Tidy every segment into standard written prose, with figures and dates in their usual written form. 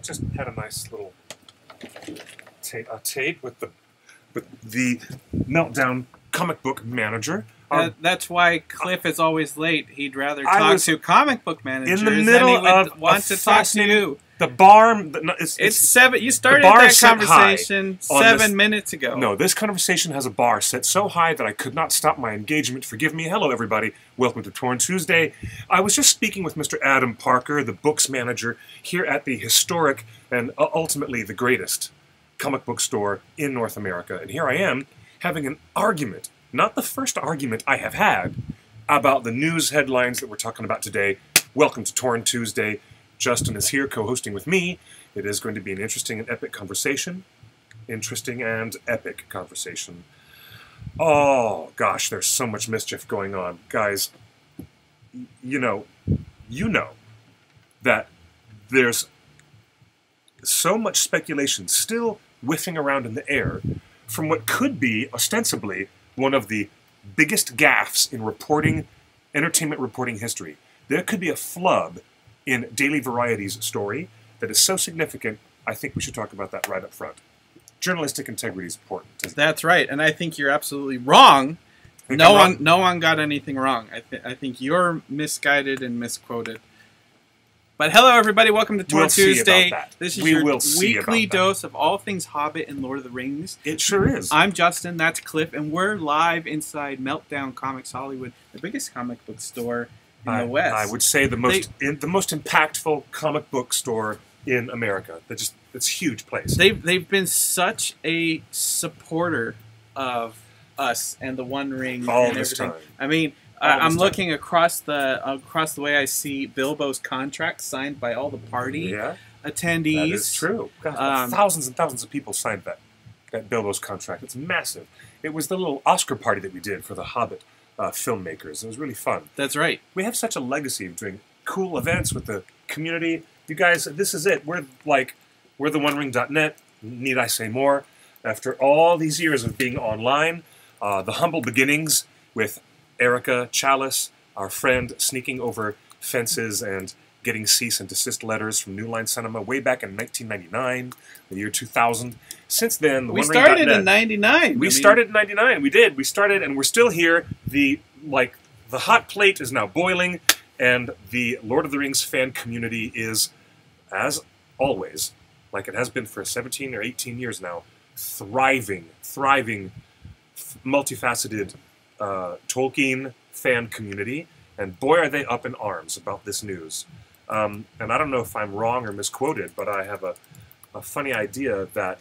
just had a nice little tape with the Meltdown comic book manager. That's why Cliff is always late. He'd rather talk to comic book managers in the middle than he would of want to talk to you. The bar. It's 7. You started that conversation 7 minutes ago. No, this conversation has a bar set so high that I could not stop my engagement. Forgive me. Hello, everybody. Welcome to Torn Tuesday. I was just speaking with Mr. Adam Parker, the books manager, here at the historic and ultimately the greatest comic book store in North America. And here I am having an argument, not the first argument I have had, about the news headlines that we're talking about today. Welcome to Torn Tuesday. Justin is here co-hosting with me. It is going to be an interesting and epic conversation. Interesting and epic conversation. Oh, gosh, there's so much mischief going on. Guys, you know that there's so much speculation still whiffing around in the air from what could be, ostensibly, one of the biggest gaffes in entertainment reporting history. There could be a flub in Daily Variety's story that is so significant, I think we should talk about that right up front. Journalistic integrity is important. That's right, and I think you're absolutely wrong. No one got anything wrong. I think you're misguided and misquoted. But hello, everybody. Welcome to Torn Tuesday. This is your weekly dose of all things Hobbit and Lord of the Rings. It sure is. I'm Justin. That's Cliff, and we're live inside Meltdown Comics Hollywood, the biggest comic book store in the West. I would say the most impactful comic book store in America. It's a huge place. They've been such a supporter of us and the One Ring all and this everything. time. I mean, I'm looking across the way. I see Bilbo's contract signed by all the party attendees. That is true. God, thousands and thousands of people signed that Bilbo's contract. It's massive. It was the little Oscar party that we did for the Hobbit filmmakers. It was really fun. That's right. We have such a legacy of doing cool events with the community. You guys, this is it. We're the OneRing.net. Need I say more? After all these years of being online, the humble beginnings with Erica Chalice, our friend, sneaking over fences and getting cease and desist letters from New Line Cinema way back in 1999, the year 2000. Since then, we started in '99. We started in '99. We did. We started, and we're still here. The hot plate is now boiling, and the Lord of the Rings fan community is, as always, like it has been for 17 or 18 years now, thriving, multifaceted Tolkien fan community, and boy are they up in arms about this news. And I don't know if I'm wrong or misquoted, but I have a funny idea that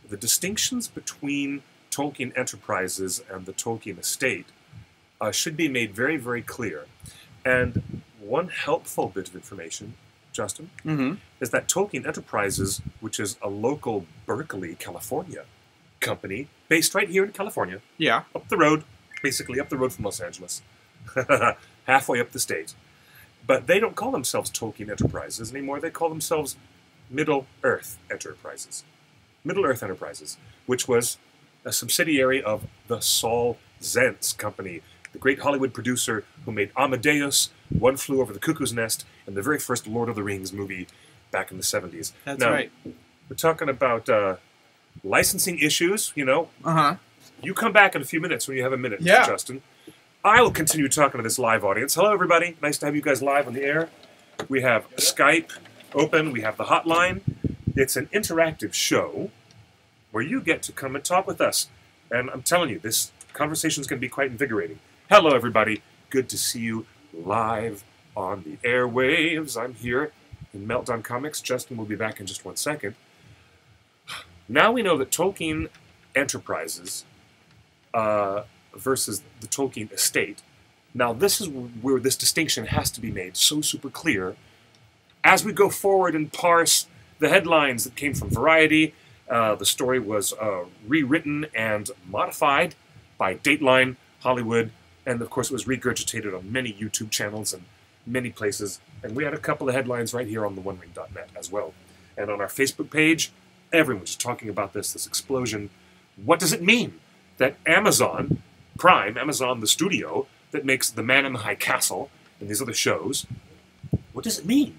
the distinctions between Tolkien Enterprises and the Tolkien estate should be made very, very clear. And one helpful bit of information, Justin, is that Tolkien Enterprises, which is a local Berkeley, California company, based right here in California, up the road, basically up the road from Los Angeles, halfway up the state. But they don't call themselves Tolkien Enterprises anymore. They call themselves Middle-earth Enterprises. Middle-earth Enterprises, which was a subsidiary of the Saul Zaentz Company, the great Hollywood producer who made Amadeus, One Flew Over the Cuckoo's Nest, and the very first Lord of the Rings movie back in the 70s. That's right. We're talking about licensing issues, you know. You come back in a few minutes when you have a minute, Mr. Justin. I will continue talking to this live audience. Hello, everybody. Nice to have you guys live on the air. We have Skype open. We have the hotline. It's an interactive show where you get to come and talk with us. And I'm telling you, this conversation is going to be quite invigorating. Hello, everybody. Good to see you live on the airwaves. I'm here in Meltdown Comics. Justin will be back in just 1 second. Now we know that Tolkien Enterprises versus the Tolkien estate. Now this is where this distinction has to be made so super clear. As we go forward and parse the headlines that came from Variety, the story was rewritten and modified by Dateline, Hollywood, and of course it was regurgitated on many YouTube channels and many places. And we had a couple of headlines right here on the OneRing.net as well. And on our Facebook page, everyone's talking about this explosion. What does it mean that Amazon Prime, Amazon the studio that makes The Man in the High Castle and these other shows, what does it mean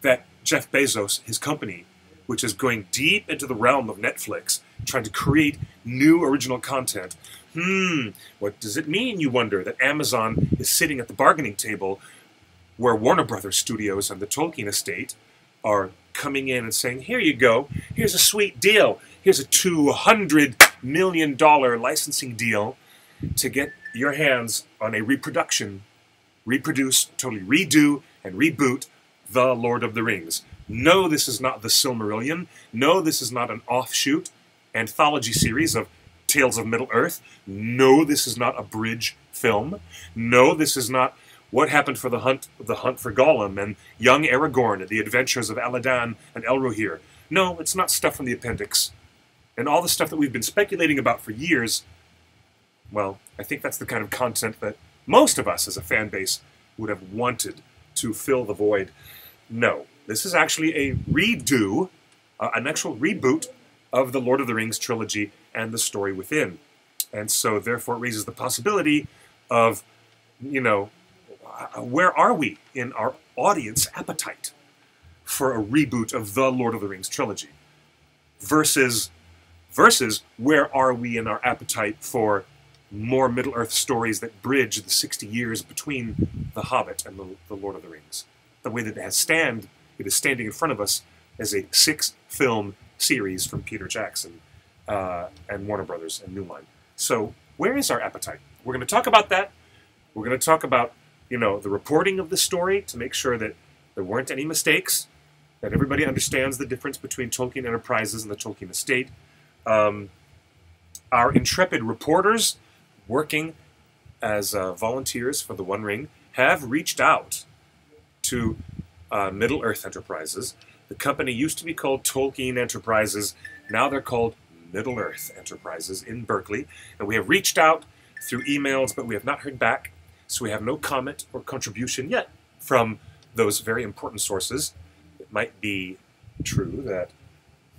that Jeff Bezos, his company, which is going deep into the realm of Netflix, trying to create new original content. What does it mean, you wonder, that Amazon is sitting at the bargaining table where Warner Brothers Studios and the Tolkien estate are coming in and saying, here you go, here's a sweet deal, here's a $200 million licensing deal to get your hands on a reproduce, totally redo and reboot The Lord of the Rings. No, this is not the Silmarillion. No, this is not an offshoot anthology series of Tales of Middle-earth. No, this is not a bridge film. No, this is not What Happened for the Hunt for Gollum and Young Aragorn and the Adventures of Aladan and Elrohir. No, it's not stuff from the appendix. And all the stuff that we've been speculating about for years, well, I think that's the kind of content that most of us as a fan base would have wanted to fill the void. No, this is actually a redo, an actual reboot of the Lord of the Rings trilogy and the story within. And so, therefore, it raises the possibility of, you know, where are we in our audience appetite for a reboot of the Lord of the Rings trilogy? Versus where are we in our appetite for more Middle-earth stories that bridge the 60 years between The Hobbit and the Lord of the Rings? The way that it is standing in front of us as a 6-film series from Peter Jackson and Warner Brothers and New Line. So where is our appetite? We're going to talk about that. We're going to talk about, you know, the reporting of the story to make sure that there weren't any mistakes, that everybody understands the difference between Tolkien Enterprises and the Tolkien estate. Our intrepid reporters working as volunteers for the One Ring have reached out to Middle-earth Enterprises. The company used to be called Tolkien Enterprises. Now they're called Middle-earth Enterprises in Berkeley. And we have reached out through emails, but we have not heard back. So we have no comment or contribution yet from those very important sources. It might be true that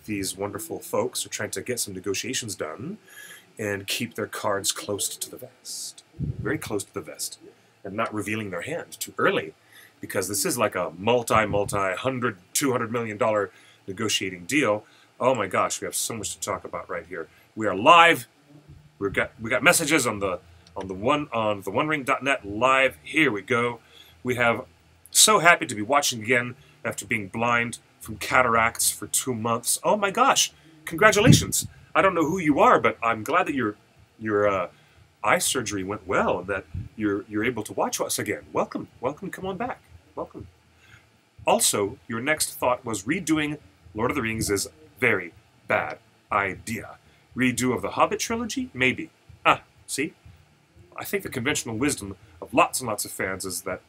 these wonderful folks are trying to get some negotiations done and keep their cards close to the vest, very close to the vest, and not revealing their hand too early, because this is like a $100, $200 million negotiating deal. Oh my gosh, we have so much to talk about right here. We are live. We got messages on the OneRing.net live. Here we go. We have so happy to be watching again after being blind from cataracts for 2 months. Oh my gosh, congratulations. I don't know who you are, but I'm glad that your eye surgery went well and that you're able to watch us again. Welcome, come on back. Welcome. Also, your next thought was redoing Lord of the Rings is very bad idea. Redo of the Hobbit trilogy? Maybe. See? I think the conventional wisdom of lots and lots of fans is that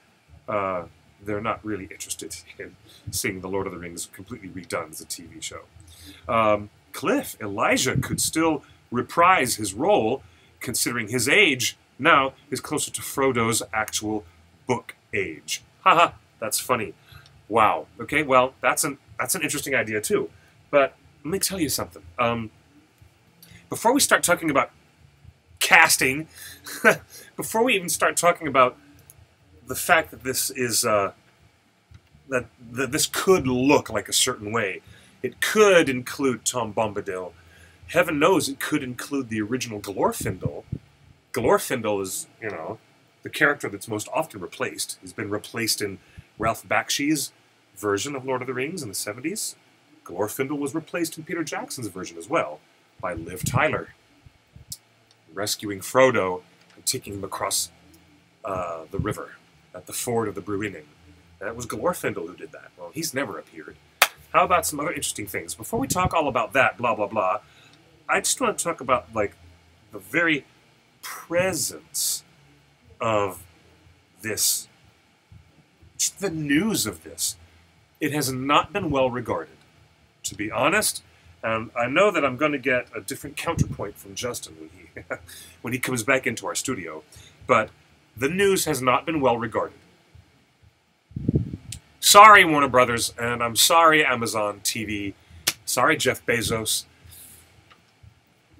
they're not really interested in seeing the Lord of the Rings completely redone as a TV show. Cliff, Elijah could still reprise his role, considering his age now is closer to Frodo's actual book age. Haha, that's funny. Wow. Okay, well, that's an interesting idea too. But let me tell you something. Before we start talking about casting, before we even start talking about the fact that this is that this could look like a certain way, it could include Tom Bombadil. Heaven knows it could include the original Glorfindel. Glorfindel is, you know, the character that's most often replaced. He's been replaced in Ralph Bakshi's version of Lord of the Rings in the 70s. Glorfindel was replaced in Peter Jackson's version as well by Liv Tyler, rescuing Frodo and taking him across the river at the ford of the Bruinen. That was Glorfindel who did that. Well, he's never appeared. How about some other interesting things? Before we talk all about that, blah, blah, blah, I just want to talk about, like, the very presence of this, just the news of this. It has not been well regarded, to be honest. And I know that I'm going to get a different counterpoint from Justin when he comes back into our studio. But the news has not been well regarded. Sorry, Warner Brothers, and I'm sorry, Amazon TV. Sorry, Jeff Bezos.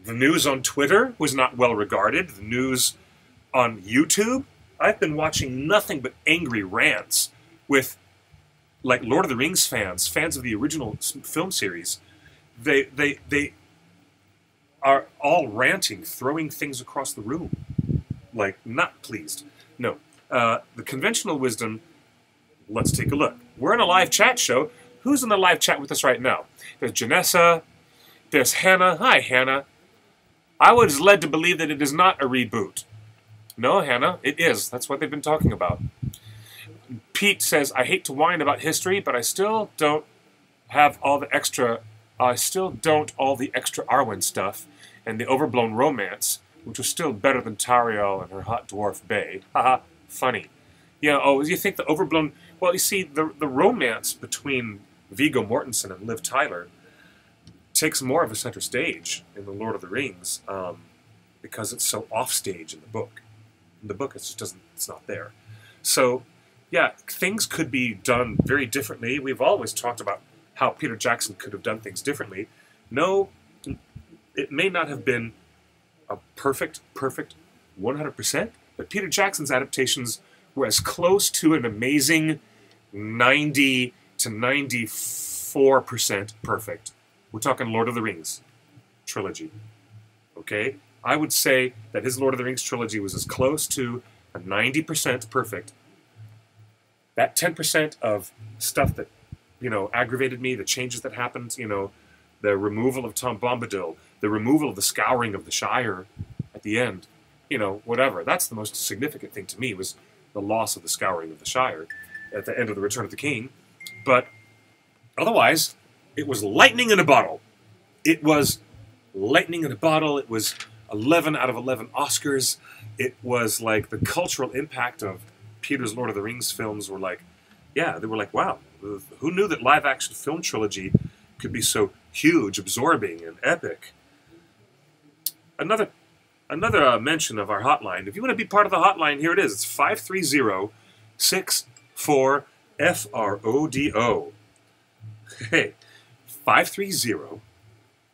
The news on Twitter was not well regarded. The news on YouTube, I've been watching nothing but angry rants with like Lord of the Rings fans of the original film series, they are all ranting, throwing things across the room, like not pleased. No, the conventional wisdom. Let's take a look. We're in a live chat show. Who's in the live chat with us right now? There's Janessa. There's Hannah. Hi, Hannah. I was led to believe that it is not a reboot. No, Hannah, it is. That's what they've been talking about. Pete says, I hate to whine about history, but I still don't have all the extra... all the extra Arwen stuff and the overblown romance, which was still better than Tauriel and her hot dwarf Bay. Haha, funny. Yeah, oh, you think the overblown... Well, you see, the romance between Viggo Mortensen and Liv Tyler takes more of a center stage in The Lord of the Rings because it's so offstage in the book. In the book, it just doesn't. It's not there. So, yeah, things could be done very differently. We've always talked about how Peter Jackson could have done things differently. No, it may not have been a perfect 100%, but Peter Jackson's adaptations were as close to an amazing 90 to 94% perfect. We're talking Lord of the Rings trilogy. Okay? I would say that his Lord of the Rings trilogy was as close to a 90% perfect. That 10% of stuff that, aggravated me, the changes that happened, the removal of Tom Bombadil, the removal of the Scouring of the Shire at the end, whatever. That's the most significant thing to me, was the loss of the Scouring of the Shire at the end of The Return of the King. But otherwise, it was lightning in a bottle. It was lightning in a bottle. It was 11 out of 11 Oscars. It was like the cultural impact of Peter's Lord of the Rings films were like, yeah, they were like, wow, who knew that live-action film trilogy could be so huge, absorbing, and epic? Another mention of our hotline. If you want to be part of the hotline, here it is. It's 530-64-FRODO. Hey, 530,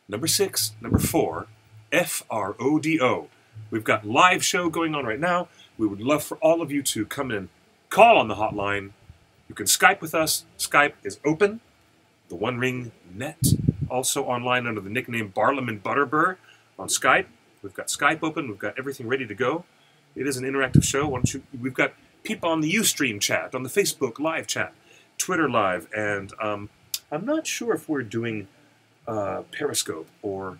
number 6, number 4, FRODO. We've got live show going on right now. We would love for all of you to come in, call on the hotline. You can Skype with us. Skype is open. The One Ring Net. Also online under the nickname Barlaman Butterbur on Skype. We've got Skype open. We've got everything ready to go. It is an interactive show. We've got people on the Ustream chat, on the Facebook live chat, Twitter live, and I'm not sure if we're doing Periscope or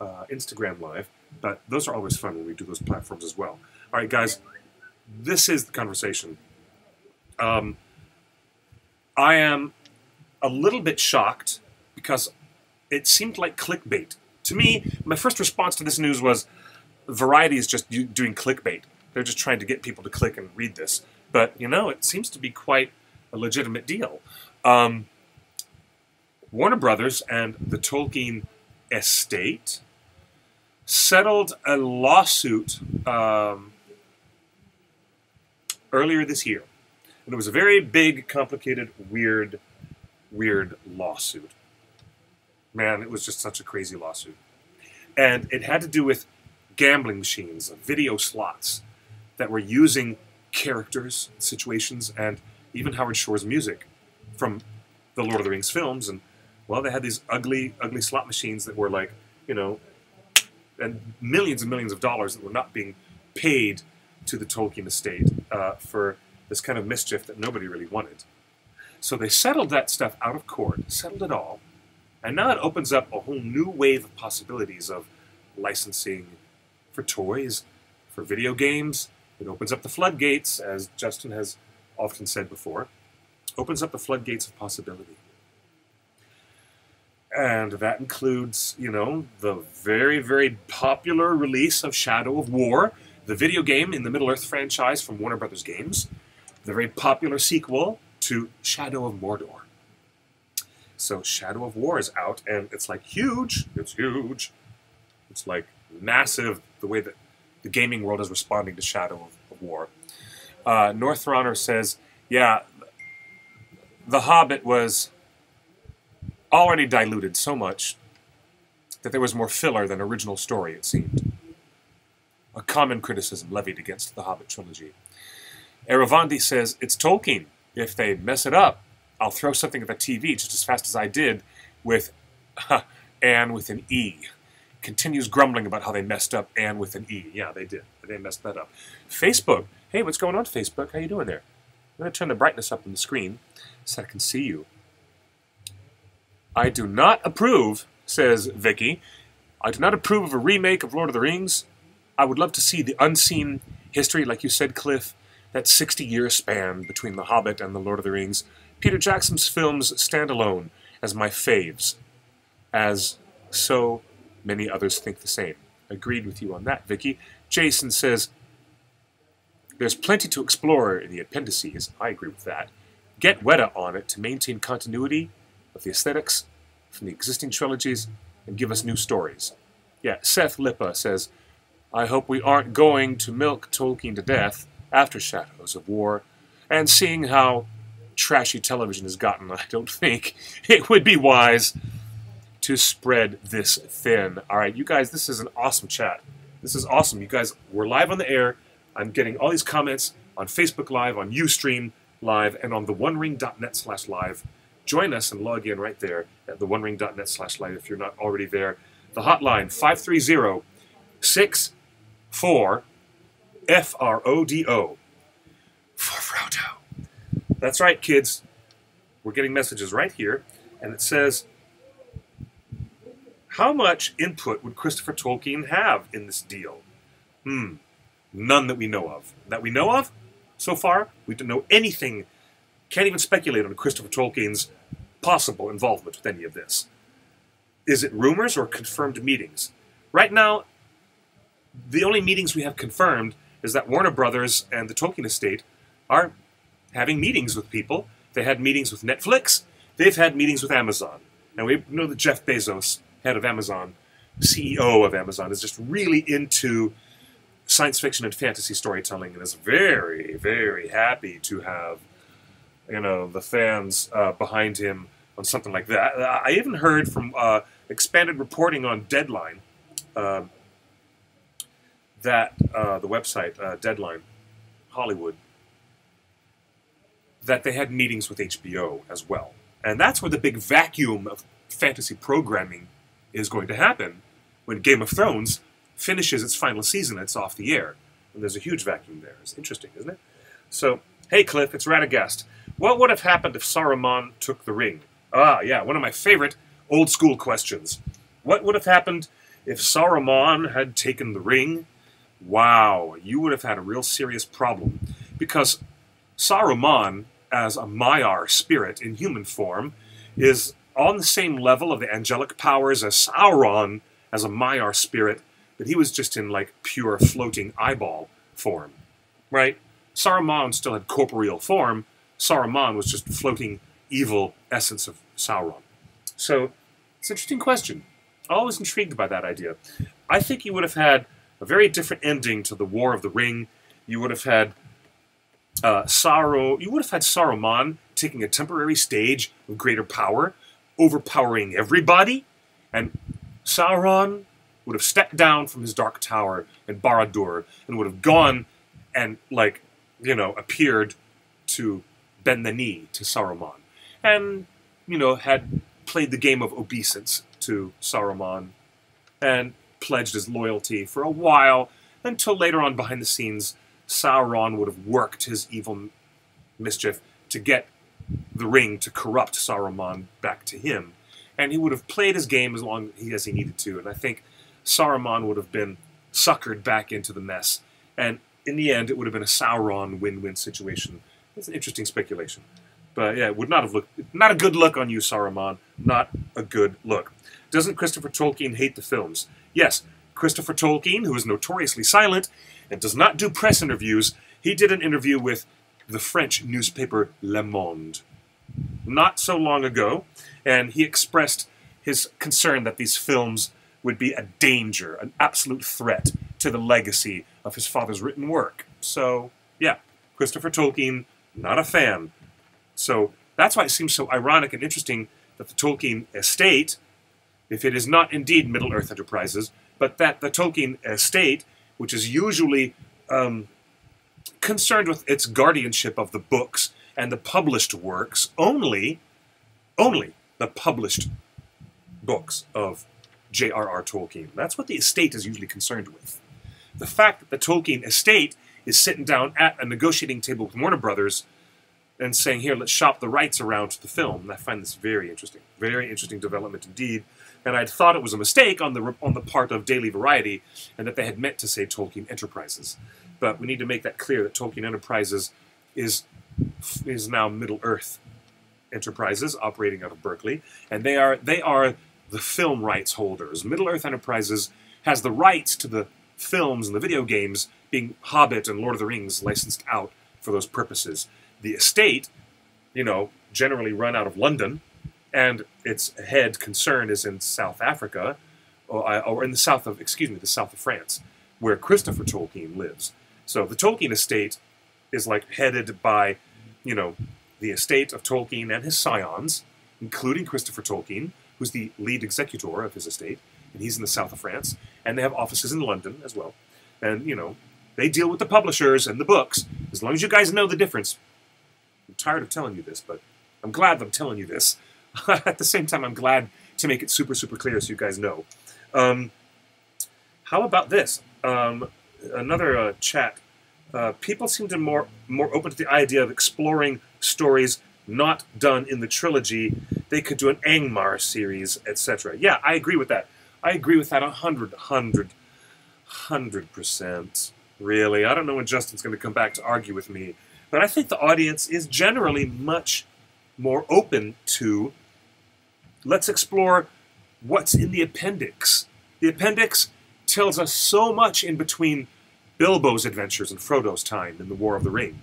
Instagram live, but those are always fun when we do those platforms as well. All right, guys, this is the conversation. I am a little bit shocked because it seemed like clickbait. To me, my first response to this news was Variety is just doing clickbait. They're just trying to get people to click and read this. But, it seems to be quite a legitimate deal. Warner Brothers and the Tolkien estate settled a lawsuit earlier this year. And it was a very big, complicated, weird lawsuit. Man, it was just such a crazy lawsuit. And it had to do with gambling machines, video slots that were using characters, situations, and even Howard Shore's music from the Lord of the Rings films. And, well, they had these ugly slot machines that were like, and millions of dollars that were not being paid to the Tolkien estate for this kind of mischief that nobody really wanted. So they settled that stuff out of court, settled it all, and now it opens up a whole new wave of possibilities of licensing for toys, for video games. It opens up the floodgates, as Justin has often said before, opens up the floodgates of possibility. And that includes, the very, very popular release of Shadow of War, the video game in the Middle-earth franchise from Warner Brothers Games, the very popular sequel to Shadow of Mordor. So Shadow of War is out, and it's like huge. It's huge. It's like massive, the way that the gaming world is responding to Shadow of War. Northrunner says, yeah, The Hobbit was already diluted so much that there was more filler than original story, it seemed. A common criticism levied against the Hobbit trilogy. Eravandi says, it's Tolkien. If they mess it up, I'll throw something at the TV just as fast as I did with Anne with an E. Continues grumbling about how they messed up Anne with an E. Yeah, they did. They messed that up. Facebook. Hey, what's going on, Facebook? How you doing there? I'm going to turn the brightness up on the screen so I can see you. I do not approve, says Vicky. I do not approve of a remake of Lord of the Rings. I would love to see the unseen history, like you said, Cliff, that 60-year span between The Hobbit and The Lord of the Rings. Peter Jackson's films stand alone as my faves, as so many others think the same. Agreed with you on that, Vicky. Jason says, there's plenty to explore in the appendices. I agree with that. Get Weta on it to maintain continuity of the aesthetics from the existing trilogies and give us new stories. Yeah, Seth Lippa says, I hope we aren't going to milk Tolkien to death after Shadows of War, and seeing how trashy television has gotten, I don't think it would be wise to spread this thin. All right, you guys, this is an awesome chat. This is awesome. You guys, we're live on the air. I'm getting all these comments on Facebook Live, on Ustream Live, and on theonering.net/live. Join us and log in right there at theonering.net/live if you're not already there. The hotline, 530-64-FRODO. For Frodo. That's right, kids. We're getting messages right here, and it says, how much input would Christopher Tolkien have in this deal? None that we know of. That we know of, so far, we don't know anything. Can't even speculate on Christopher Tolkien's possible involvement with any of this. Is it rumors or confirmed meetings? Right now, the only meetings we have confirmed is that Warner Brothers and the Tolkien estate are having meetings with people. They had meetings with Netflix. They've had meetings with Amazon. And we know that Jeff Bezos, head of Amazon, CEO of Amazon, is just really into science fiction and fantasy storytelling and is very, very happy to have, you know, the fans behind him on something like that. I even heard from expanded reporting on Deadline, that the website Deadline Hollywood, that they had meetings with HBO as well. And that's where the big vacuum of fantasy programming is going to happen when Game of Thrones finishes its final season. It's off the air. And there's a huge vacuum there. It's interesting, isn't it? So, hey Cliff, it's Radagast. What would have happened if Saruman took the ring? Ah, yeah, one of my favorite old school questions. What would have happened if Saruman had taken the ring? Wow, you would have had a real serious problem. Because Saruman, as a Maiar spirit in human form, is on the same level of the angelic powers as Sauron as a Maiar spirit, but he was just in, like, pure floating eyeball form, right? Saruman still had corporeal form. Saruman was just floating evil essence of Sauron. So, it's an interesting question. Always intrigued by that idea. I think you would have had a very different ending to the War of the Ring. You would have had Saruman taking a temporary stage of greater power, overpowering everybody, and Sauron would have stepped down from his dark tower in Barad-dûr and would have gone and, like, you know, appeared to bend the knee to Saruman. And, you know, had played the game of obeisance to Saruman and pledged his loyalty for a while until later on behind the scenes Sauron would have worked his evil mischief to get the ring to corrupt Saruman back to him. And he would have played his game as long as he needed to. And I think Saruman would have been suckered back into the mess. And in the end, it would have been a Sauron win-win situation. It's an interesting speculation. But yeah, it would not have looked... Not a good look on you, Saruman. Not a good look. Doesn't Christopher Tolkien hate the films? Yes, Christopher Tolkien, who is notoriously silent and does not do press interviews, he did an interview with the French newspaper Le Monde not so long ago, and he expressed his concern that these films would be a danger, an absolute threat to the legacy of his father's written work. So, yeah, Christopher Tolkien, not a fan. So that's why it seems so ironic and interesting that the Tolkien estate, if it is not indeed Middle-earth Enterprises, but that the Tolkien estate, which is usually concerned with its guardianship of the books and the published works, only the published books of J.R.R. Tolkien. That's what the estate is usually concerned with. The fact that the Tolkien estate is sitting down at a negotiating table with Warner Brothers and saying, here, let's shop the rights around to the film. And I find this very interesting development indeed. And I'd thought it was a mistake on the part of Daily Variety, and that they had meant to say Tolkien Enterprises. But we need to make that clear that Tolkien Enterprises is now Middle-earth Enterprises, operating out of Berkeley, and they are the film rights holders. Middle-earth Enterprises has the rights to the films and the video games, being Hobbit and Lord of the Rings licensed out for those purposes. The estate, generally run out of London, and its head concern is in South Africa, or in the south of France, where Christopher Tolkien lives. So the Tolkien estate is headed by, the estate of Tolkien and his scions, including Christopher Tolkien, who's the lead executor of his estate, and he's in the south of France, and they have offices in London as well. And, they deal with the publishers and the books, as long as you guys know the difference. I'm tired of telling you this, but I'm glad I'm telling you this. At the same time, I'm glad to make it super, super clear so you guys know. How about this? Another chat. People seem to more open to the idea of exploring stories not done in the trilogy. They could do an Angmar series, etc. Yeah, I agree with that. I agree with that 100%. Really. I don't know when Justin's going to come back to argue with me. But I think the audience is generally much more open to, let's explore what's in the appendix. The appendix tells us so much in between Bilbo's adventures and Frodo's time in the War of the Ring.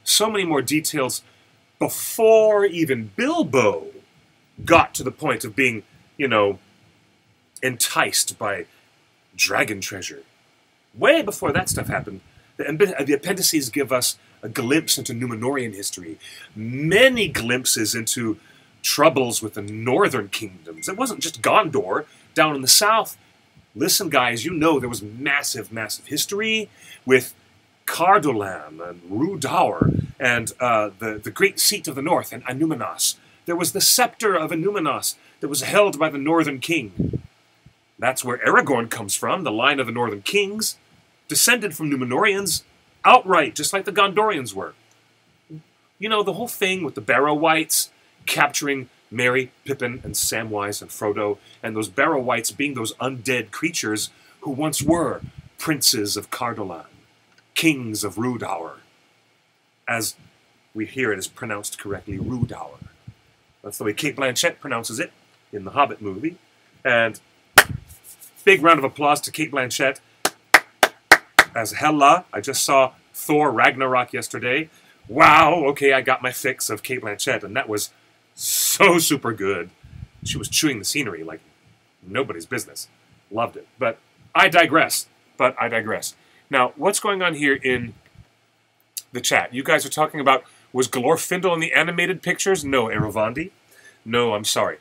So many more details before even Bilbo got to the point of being, enticed by dragon treasure. Way before that stuff happened, the appendices give us a glimpse into Númenórean history, many glimpses into troubles with the northern kingdoms. It wasn't just Gondor down in the south. Listen, guys, there was massive, massive history with Cardolan and Rhudaur and the great seat of the north, and Anúminas. There was the scepter of Anúminas that was held by the northern king. That's where Aragorn comes from, the line of the northern kings, descended from Númenóreans outright, just like the Gondorians were. The whole thing with the Barrow-wights capturing Merry, Pippin, and Samwise and Frodo, and those Barrow-wights being those undead creatures who once were princes of Cardolan, kings of Rhudaur. As we hear it is pronounced correctly, Rhudaur. That's the way Cate Blanchett pronounces it in the Hobbit movie. And big round of applause to Cate Blanchett as Hela. I just saw Thor Ragnarok yesterday. Wow, okay, I got my fix of Cate Blanchett, and that was so super good. She was chewing the scenery like nobody's business. Loved it. But I digress. Now, what's going on here in the chat? You guys are talking about, was Glorfindel in the animated pictures? No, Erovandi. No, I'm sorry.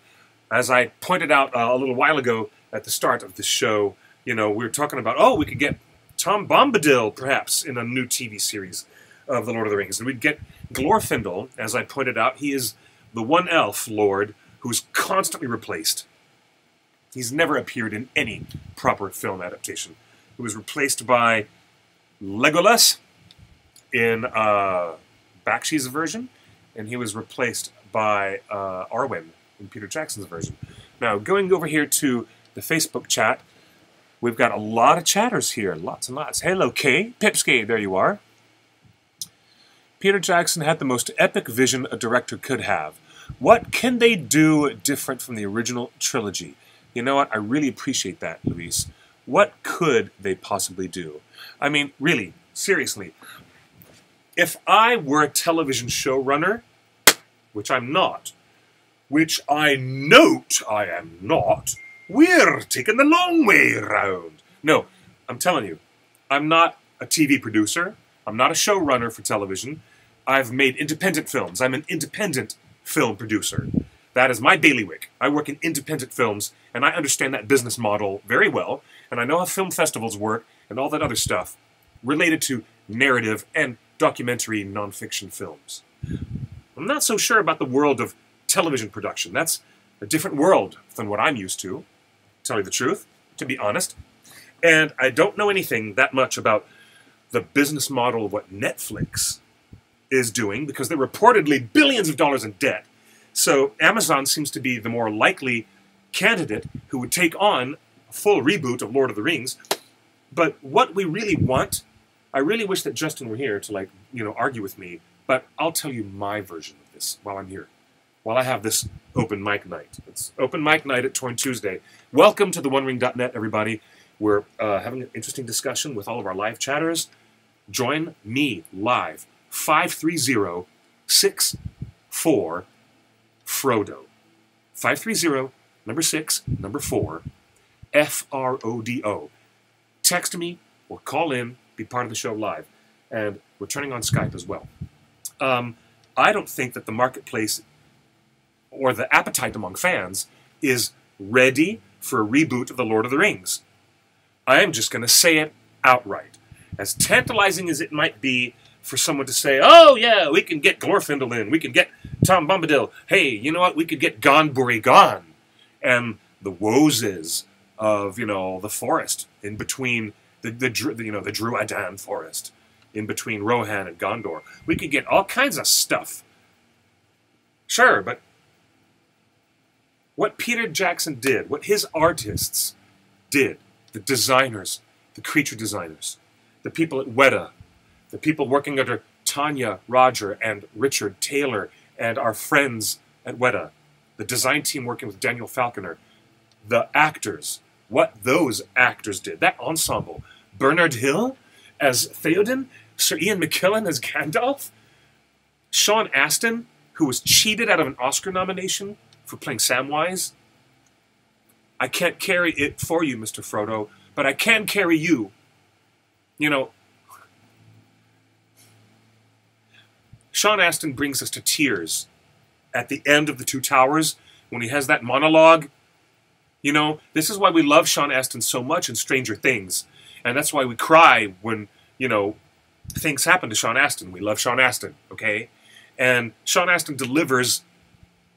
As I pointed out a little while ago at the start of the show, we were talking about, we could get Tom Bombadil, perhaps, in a new TV series of The Lord of the Rings. And we'd get Glorfindel, as I pointed out. He is the one elf lord who's constantly replaced. He's never appeared in any proper film adaptation. He was replaced by Legolas in Bakshi's version, and he was replaced by Arwen in Peter Jackson's version. Now, going over here to the Facebook chat, we've got a lot of chatters here, lots and lots. Hello, Kay. Pipsky, there you are. Peter Jackson had the most epic vision a director could have. What can they do different from the original trilogy? You know what? I really appreciate that, Luis. What could they possibly do? I mean, really, seriously. If I were a television showrunner, which I'm not, which I note I am not, we're taking the long way round. No, I'm telling you, I'm not a TV producer. I'm not a showrunner for television. I've made independent films. I'm an independent film producer. That is my bailiwick. I work in independent films, and I understand that business model very well, and I know how film festivals work and all that other stuff. related to narrative and documentary nonfiction films. I'm not so sure about the world of television production. That's a different world than what I'm used to tell you the truth, to be honest. And I don't know anything that much about the business model of what Netflix is doing, because they're reportedly billions of dollars in debt. So Amazon seems to be the more likely candidate who would take on a full reboot of Lord of the Rings. But what we really want, I really wish that Justin were here to, like, argue with me, but I'll tell you my version of this while I'm here, while I have this open mic night. It's open mic night at Torn Tuesday. Welcome to the OneRing.net, everybody. We're having an interesting discussion with all of our live chatters. Join me live, 530-64-FRODO. 530, number 6, number 4, FRODO. Text me or call in, be part of the show live. And we're turning on Skype as well. I don't think that the marketplace or the appetite among fans is ready for a reboot of The Lord of the Rings. I am just going to say it outright. As tantalizing as it might be for someone to say, oh yeah, we can get Glorfindel in, we can get Tom Bombadil, hey, you know what, we could get Gonburi Gon, and the Woses of, the forest in between, the Druadan forest, in between Rohan and Gondor. We could get all kinds of stuff. Sure, but what Peter Jackson did, what his artists did, the designers, the creature designers, the people at Weta, the people working under Tanya, Roger, and Richard Taylor, and our friends at Weta, the design team working with Daniel Falconer, the actors, what those actors did, that ensemble, Bernard Hill as Theoden, Sir Ian McKellen as Gandalf, Sean Astin, who was cheated out of an Oscar nomination for playing Samwise. I can't carry it for you, Mr. Frodo, but I can carry you. Sean Astin brings us to tears at the end of The Two Towers when he has that monologue. This is why we love Sean Astin so much in Stranger Things. And that's why we cry when, things happen to Sean Astin. We love Sean Astin, okay? And Sean Astin delivers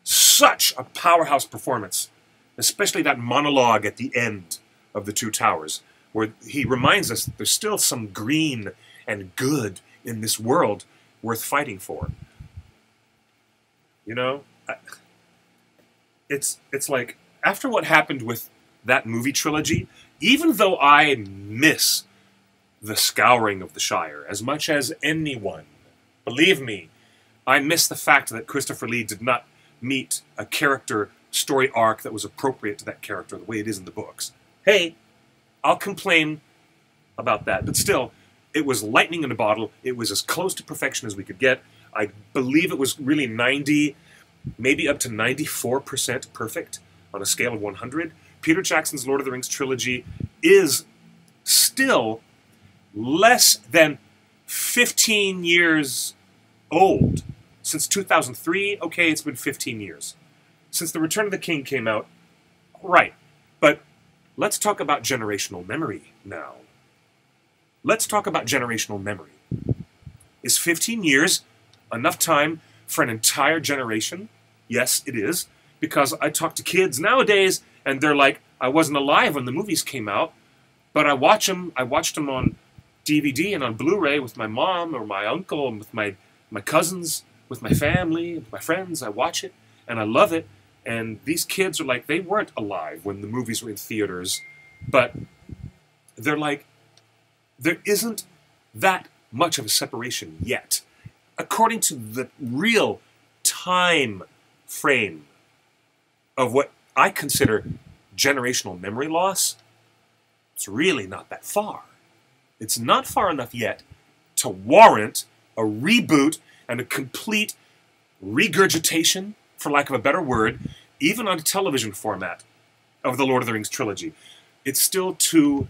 such a powerhouse performance, especially that monologue at the end of The Two Towers, where he reminds us that there's still some green and good in this world worth fighting for. It's like, after what happened with that movie trilogy, even though I miss the Scouring of the Shire as much as anyone, believe me, I miss the fact that Christopher Lee did not meet a character story arc that was appropriate to that character the way it is in the books. Hey, I'll complain about that, but still, it was lightning in a bottle. It was as close to perfection as we could get. I believe it was really 90, maybe up to 94% perfect on a scale of 100. Peter Jackson's Lord of the Rings trilogy is still less than 15 years old. Since 2003, okay, it's been 15 years. Since The Return of the King came out, right. But let's talk about generational memory now. Let's talk about generational memory. Is 15 years enough time for an entire generation? Yes, it is. Because I talk to kids nowadays, and they're like, I wasn't alive when the movies came out, but I watched them on DVD and on Blu-ray with my mom or my uncle and with my cousins, with my family, with my friends. I watch it, and I love it. And these kids are like, they weren't alive when the movies were in theaters, but they're like, there isn't that much of a separation yet. According to the real time frame of what I consider generational memory loss, it's really not that far. It's not far enough yet to warrant a reboot and a complete regurgitation, for lack of a better word, even on a television format of the Lord of the Rings trilogy. It's still too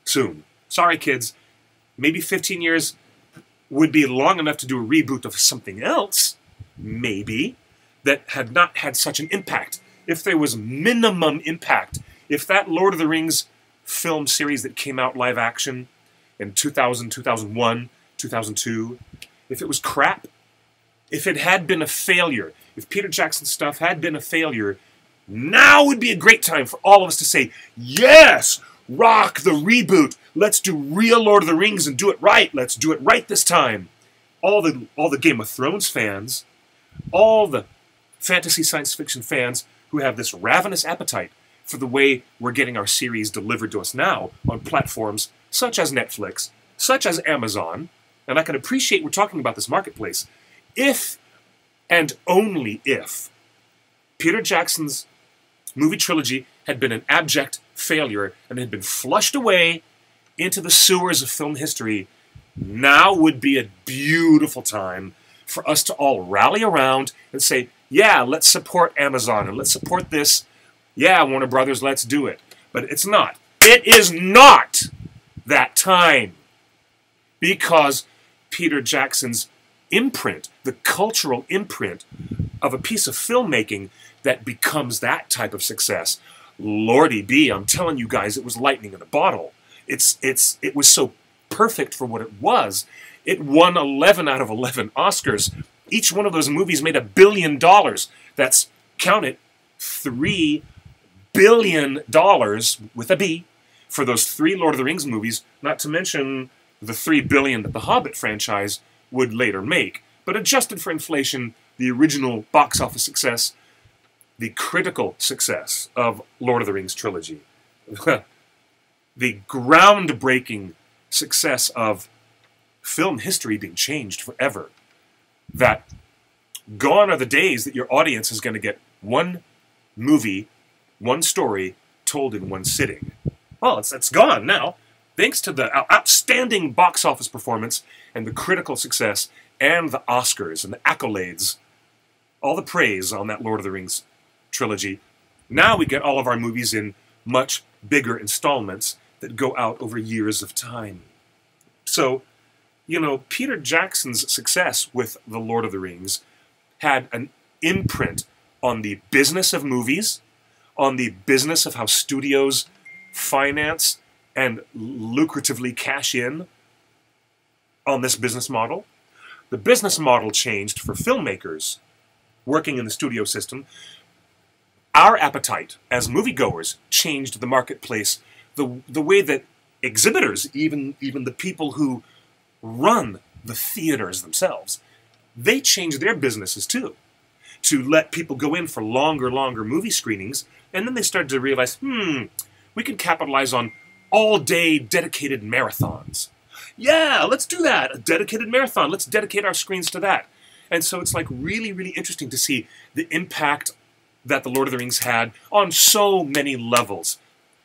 soon. Sorry, kids. Maybe 15 years would be long enough to do a reboot of something else, maybe, that had not had such an impact. If there was minimum impact, if that Lord of the Rings film series that came out live action in 2000, 2001, 2002, if it was crap, if it had been a failure, if Peter Jackson's stuff had been a failure, now would be a great time for all of us to say, yes, rock the reboot. Let's do real Lord of the Rings and do it right. Let's do it right this time. All the Game of Thrones fans, all the fantasy science fiction fans who have this ravenous appetite for the way we're getting our series delivered to us now on platforms such as Netflix, such as Amazon, and I can appreciate we're talking about this marketplace, if and only if Peter Jackson's movie trilogy had been an abject failure and had been flushed away into the sewers of film history, now would be a beautiful time for us to all rally around and say, yeah, let's support Amazon and let's support this. Yeah, Warner Brothers, let's do it. But it's not. It is not that time. Because Peter Jackson's imprint, the cultural imprint of a piece of filmmaking that becomes that type of success, Lordy B, I'm telling you guys, it was lightning in a bottle. It was so perfect for what it was. It won 11 out of 11 Oscars. Each one of those movies made $1 billion. That's, count it, $3 billion with a B for those 3 Lord of the Rings movies, not to mention the $3 billion that the Hobbit franchise would later make. But adjusted for inflation, the original box office success, the critical success of Lord of the Rings trilogy, the groundbreaking success of film history being changed forever, that gone are the days that your audience is going to get one movie, one story told in one sitting. Well, it's gone now. Thanks to the outstanding box office performance and the critical success and the Oscars and the accolades, all the praise on that Lord of the Rings trilogy, now we get all of our movies in much bigger installments that go out over years of time. So, you know, Peter Jackson's success with the Lord of the Rings had an imprint on the business of movies, on the business of how studios finance and lucratively cash in on this business model. The business model changed for filmmakers working in the studio system. Our appetite as moviegoers changed the marketplace, the way that exhibitors, even the people who run the theaters themselves, they changed their businesses too, to let people go in for longer movie screenings, and then they started to realize, we can capitalize on all-day dedicated marathons. Yeah, let's do that, a dedicated marathon. Let's dedicate our screens to that. And so it's like really interesting to see the impact that The Lord of the Rings had on so many levels.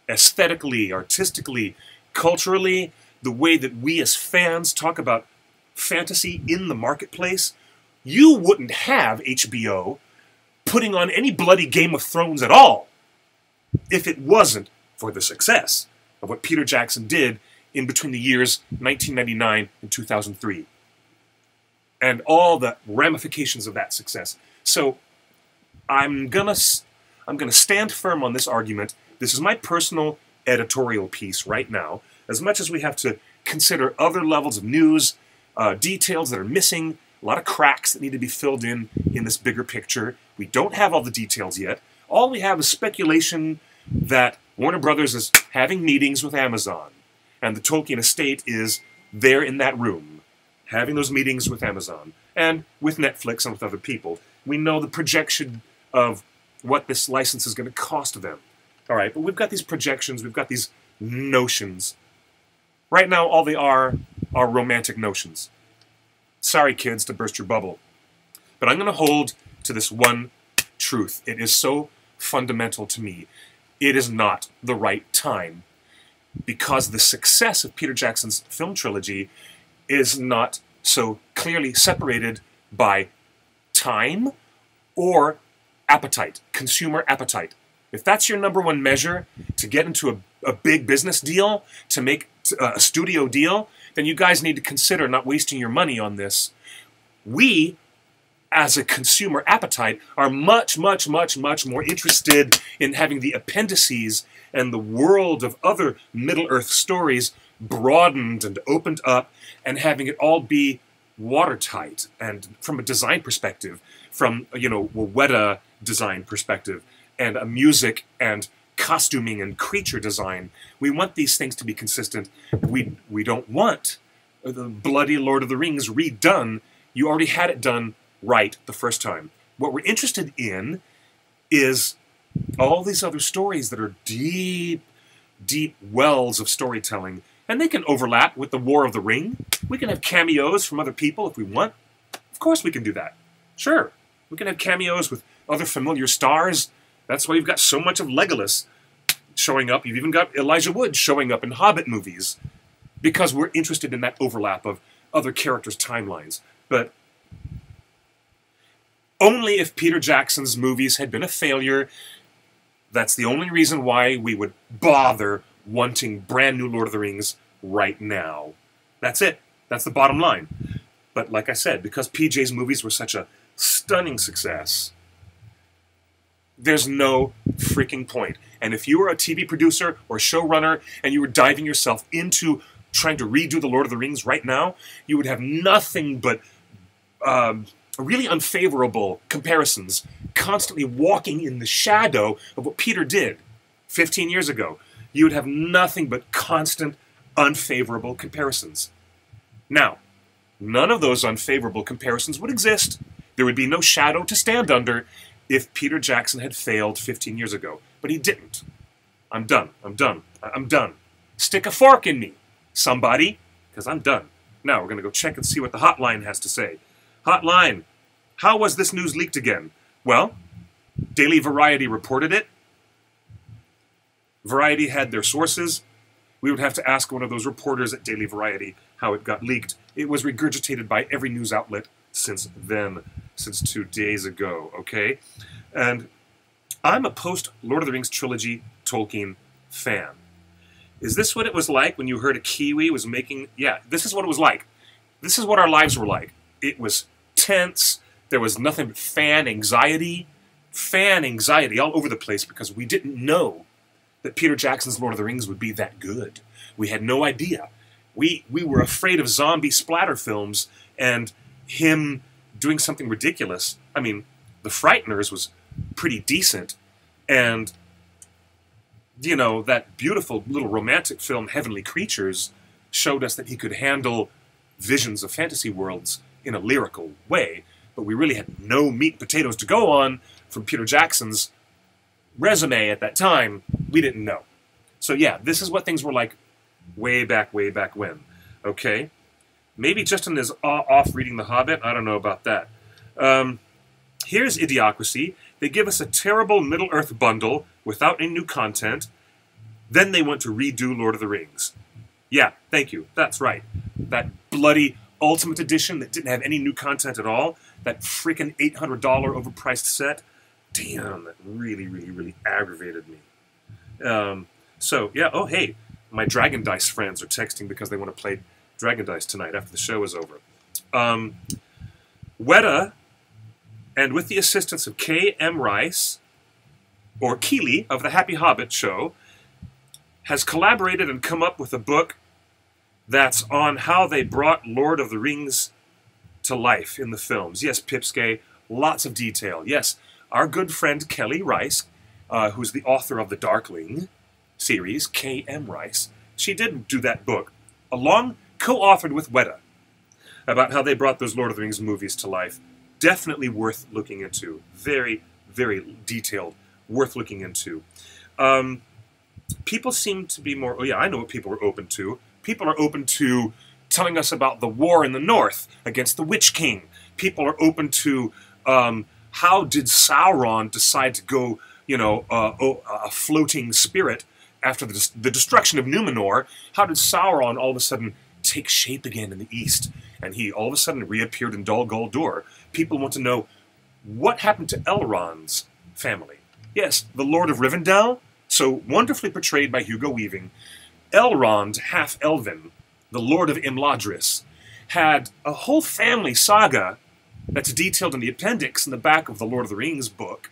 Aesthetically, artistically, culturally, the way that we as fans talk about fantasy in the marketplace. You wouldn't have HBO putting on any bloody Game of Thrones at all if it wasn't for the success of what Peter Jackson did in between the years 1999 and 2003. And all the ramifications of that success. So I'm gonna stand firm on this argument. This is my personal editorial piece right now. As much as we have to consider other levels of news, details that are missing, a lot of cracks that need to be filled in this bigger picture. We don't have all the details yet. All we have is speculation that Warner Brothers is having meetings with Amazon, and the Tolkien estate is there in that room, having those meetings with Amazon, and with Netflix and with other people. We know the projection of what this license is going to cost them. All right, but we've got these projections, we've got these notions. Right now, all they are romantic notions. Sorry, kids, to burst your bubble. But I'm going to hold to this one truth. It is so fundamental to me. It is not the right time, because the success of Peter Jackson's film trilogy is not so clearly separated by time or appetite, consumer appetite. If that's your number one measure to get into a big business deal, to make a studio deal, then you guys need to consider not wasting your money on this. We, as a consumer appetite, are much more interested in having the appendices and the world of other Middle-earth stories broadened and opened up and having it all be watertight, and from a design perspective, from, you know, a Weta design perspective, and a music and costuming and creature design. We want these things to be consistent. We don't want the bloody Lord of the Rings redone. You already had it done right the first time. What we're interested in is all these other stories that are deep, deep wells of storytelling. And they can overlap with the War of the Ring. We can have cameos from other people if we want. Of course we can do that. Sure. We can have cameos with other familiar stars. That's why you've got so much of Legolas showing up. You've even got Elijah Wood showing up in Hobbit movies, because we're interested in that overlap of other characters' timelines. But only if Peter Jackson's movies had been a failure. That's the only reason why we would bother wanting brand new Lord of the Rings right now. That's it. That's the bottom line. But like I said, because PJ's movies were such a stunning success, there's no freaking point. And if you were a TV producer or showrunner and you were diving yourself into trying to redo the Lord of the Rings right now, you would have nothing but really unfavorable comparisons, constantly walking in the shadow of what Peter did 15 years ago. You would have nothing but constant unfavorable comparisons. Now, none of those unfavorable comparisons would exist. There would be no shadow to stand under if Peter Jackson had failed 15 years ago. But he didn't. I'm done. I'm done. I'm done. Stick a fork in me, somebody, because I'm done. Now, we're going to go check and see what the hotline has to say. Hotline, how was this news leaked again? Well, Daily Variety reported it. Variety had their sources. We would have to ask one of those reporters at Daily Variety how it got leaked. It was regurgitated by every news outlet since then, since 2 days ago, okay? And I'm a post-Lord of the Rings trilogy Tolkien fan. Is this what it was like when you heard a Kiwi was making... Yeah, this is what it was like. This is what our lives were like. It was tense. There was nothing but fan anxiety all over the place, because we didn't know that Peter Jackson's Lord of the Rings would be that good. We had no idea. We were afraid of zombie splatter films and him doing something ridiculous. I mean, The Frighteners was pretty decent, and, you know, that beautiful little romantic film Heavenly Creatures showed us that he could handle visions of fantasy worlds in a lyrical way, but we really had no meat and potatoes to go on from Peter Jackson's resume at that time. We didn't know. So yeah, this is what things were like way back when. Okay? Maybe Justin is off reading The Hobbit. I don't know about that. Here's Idiocracy. They give us a terrible Middle-earth bundle without any new content. Then they want to redo Lord of the Rings. Yeah, thank you. That's right. That bloody Ultimate Edition that didn't have any new content at all. That freaking $800 overpriced set. Damn, that really, really, really aggravated me. So, yeah, oh, hey, my Dragon Dice friends are texting because they want to play Dragon Dice tonight after the show is over. Weta, and with the assistance of K.M. Rice, or Keeley of the Happy Hobbit Show, has collaborated and come up with a book that's on how they brought Lord of the Rings to life in the films. Yes, Pipsquet, lots of detail. Yes, our good friend Kelly Rice, who's the author of the Darkling series, K.M. Rice, she did do that book, co-authored with Weta, about how they brought those Lord of the Rings movies to life. Definitely worth looking into. Very, very detailed. Worth looking into. People seem to be more... Oh yeah, I know what people are open to. People are open to telling us about the war in the north against the Witch King. People are open to how did Sauron decide to go, you know, a floating spirit after the destruction of Numenor. How did Sauron all of a sudden take shape again in the east? And he all of a sudden reappeared in Dol Guldur. People want to know what happened to Elrond's family. Yes, the Lord of Rivendell, so wonderfully portrayed by Hugo Weaving. Elrond, half-elven, the Lord of Imladris, had a whole family saga that's detailed in the appendix in the back of the Lord of the Rings book.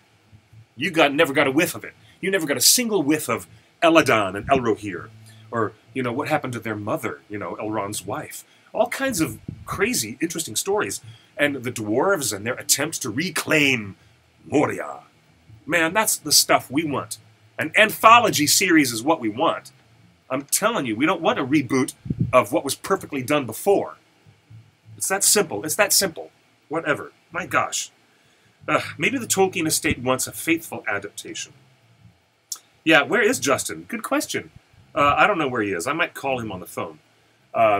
You never got a whiff of it. You never got a single whiff of Elladan and Elrohir, or, You know, what happened to their mother, you know, Elrond's wife. All kinds of crazy, interesting stories. And the dwarves and their attempts to reclaim Moria. Man, that's the stuff we want. An anthology series is what we want. I'm telling you, we don't want a reboot of what was perfectly done before. It's that simple. It's that simple. Whatever. My gosh. Maybe the Tolkien estate wants a faithful adaptation. Yeah, where is Justin? Good question. I don't know where he is. I might call him on the phone.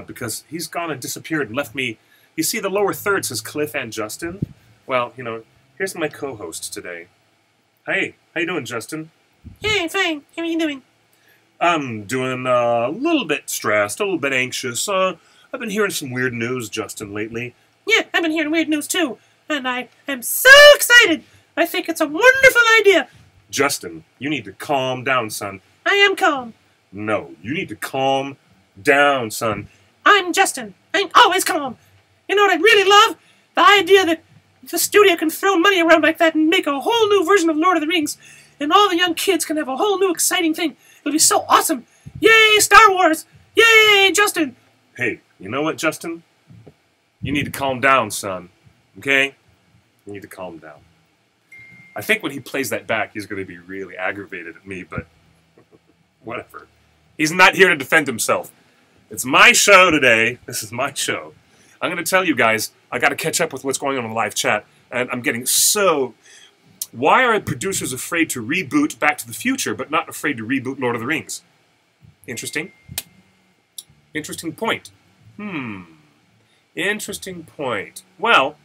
Because he's gone and disappeared and left me... You see, the lower third says Cliff and Justin. Well, you know, here's my co-host today. Hey, how you doing, Justin? Hey, fine. How are you doing? I'm doing a little bit stressed, a little bit anxious. I've been hearing some weird news, Justin, lately. Yeah, I've been hearing weird news, too. And I am so excited. I think it's a wonderful idea. Justin, you need to calm down, son. I am calm. No, you need to calm down, son. I'm Justin. I'm always calm. You know what I really love? The idea that the studio can throw money around like that and make a whole new version of Lord of the Rings. And all the young kids can have a whole new exciting thing. It'll be so awesome. Yay, Star Wars. Yay, Justin. Hey, you know what, Justin? You need to calm down, son. Okay? You need to calm down. I think when he plays that back, he's going to be really aggravated at me, but whatever. He's not here to defend himself. It's my show today. This is my show. I'm going to tell you guys, I got to catch up with what's going on in the live chat, and I'm getting so... Why are producers afraid to reboot Back to the Future, but not afraid to reboot Lord of the Rings? Interesting. Interesting point. Interesting point. Well,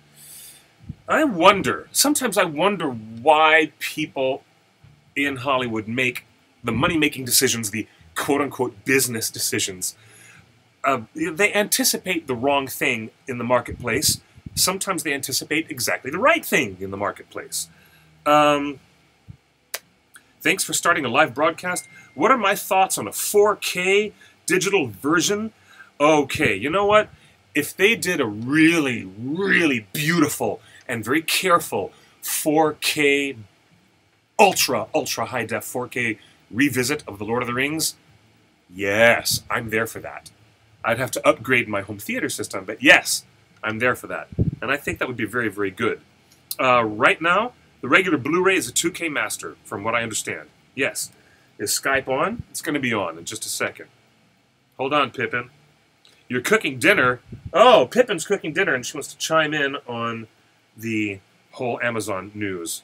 I wonder, sometimes I wonder why people in Hollywood make the money-making decisions, the quote-unquote business decisions. They anticipate the wrong thing in the marketplace. Sometimes they anticipate exactly the right thing in the marketplace. Thanks for starting a live broadcast. What are my thoughts on a 4K digital version? Okay, you know what? If they did a really, really beautiful and very careful 4K, ultra high def 4K revisit of The Lord of the Rings, yes, I'm there for that. I'd have to upgrade my home theater system, but yes, I'm there for that. And I think that would be very, very good. Right now, the regular Blu-ray is a 2K master, from what I understand. Yes. Is Skype on? It's going to be on in just a second. Hold on, Pippin. You're cooking dinner. Oh, Pippin's cooking dinner, and she wants to chime in on the whole Amazon news.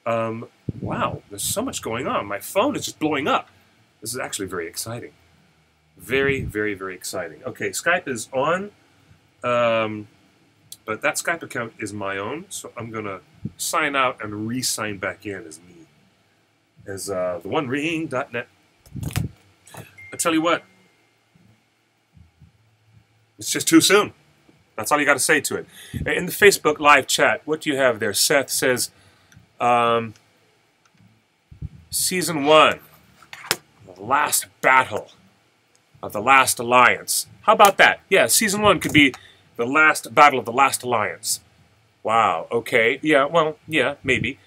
Wow, there's so much going on. My phone is just blowing up. This is actually very exciting. Very, very, very exciting. Okay, Skype is on, but that Skype account is my own, so I'm going to sign out and re-sign back in as me, as theonering.net. I tell you what, it's just too soon. That's all you got to say to it. In the Facebook live chat, what do you have there? Seth says, Season 1, the last battle of the last alliance. How about that? Yeah, Season 1 could be the last battle of the last alliance. Wow, okay. Yeah, well, yeah, maybe.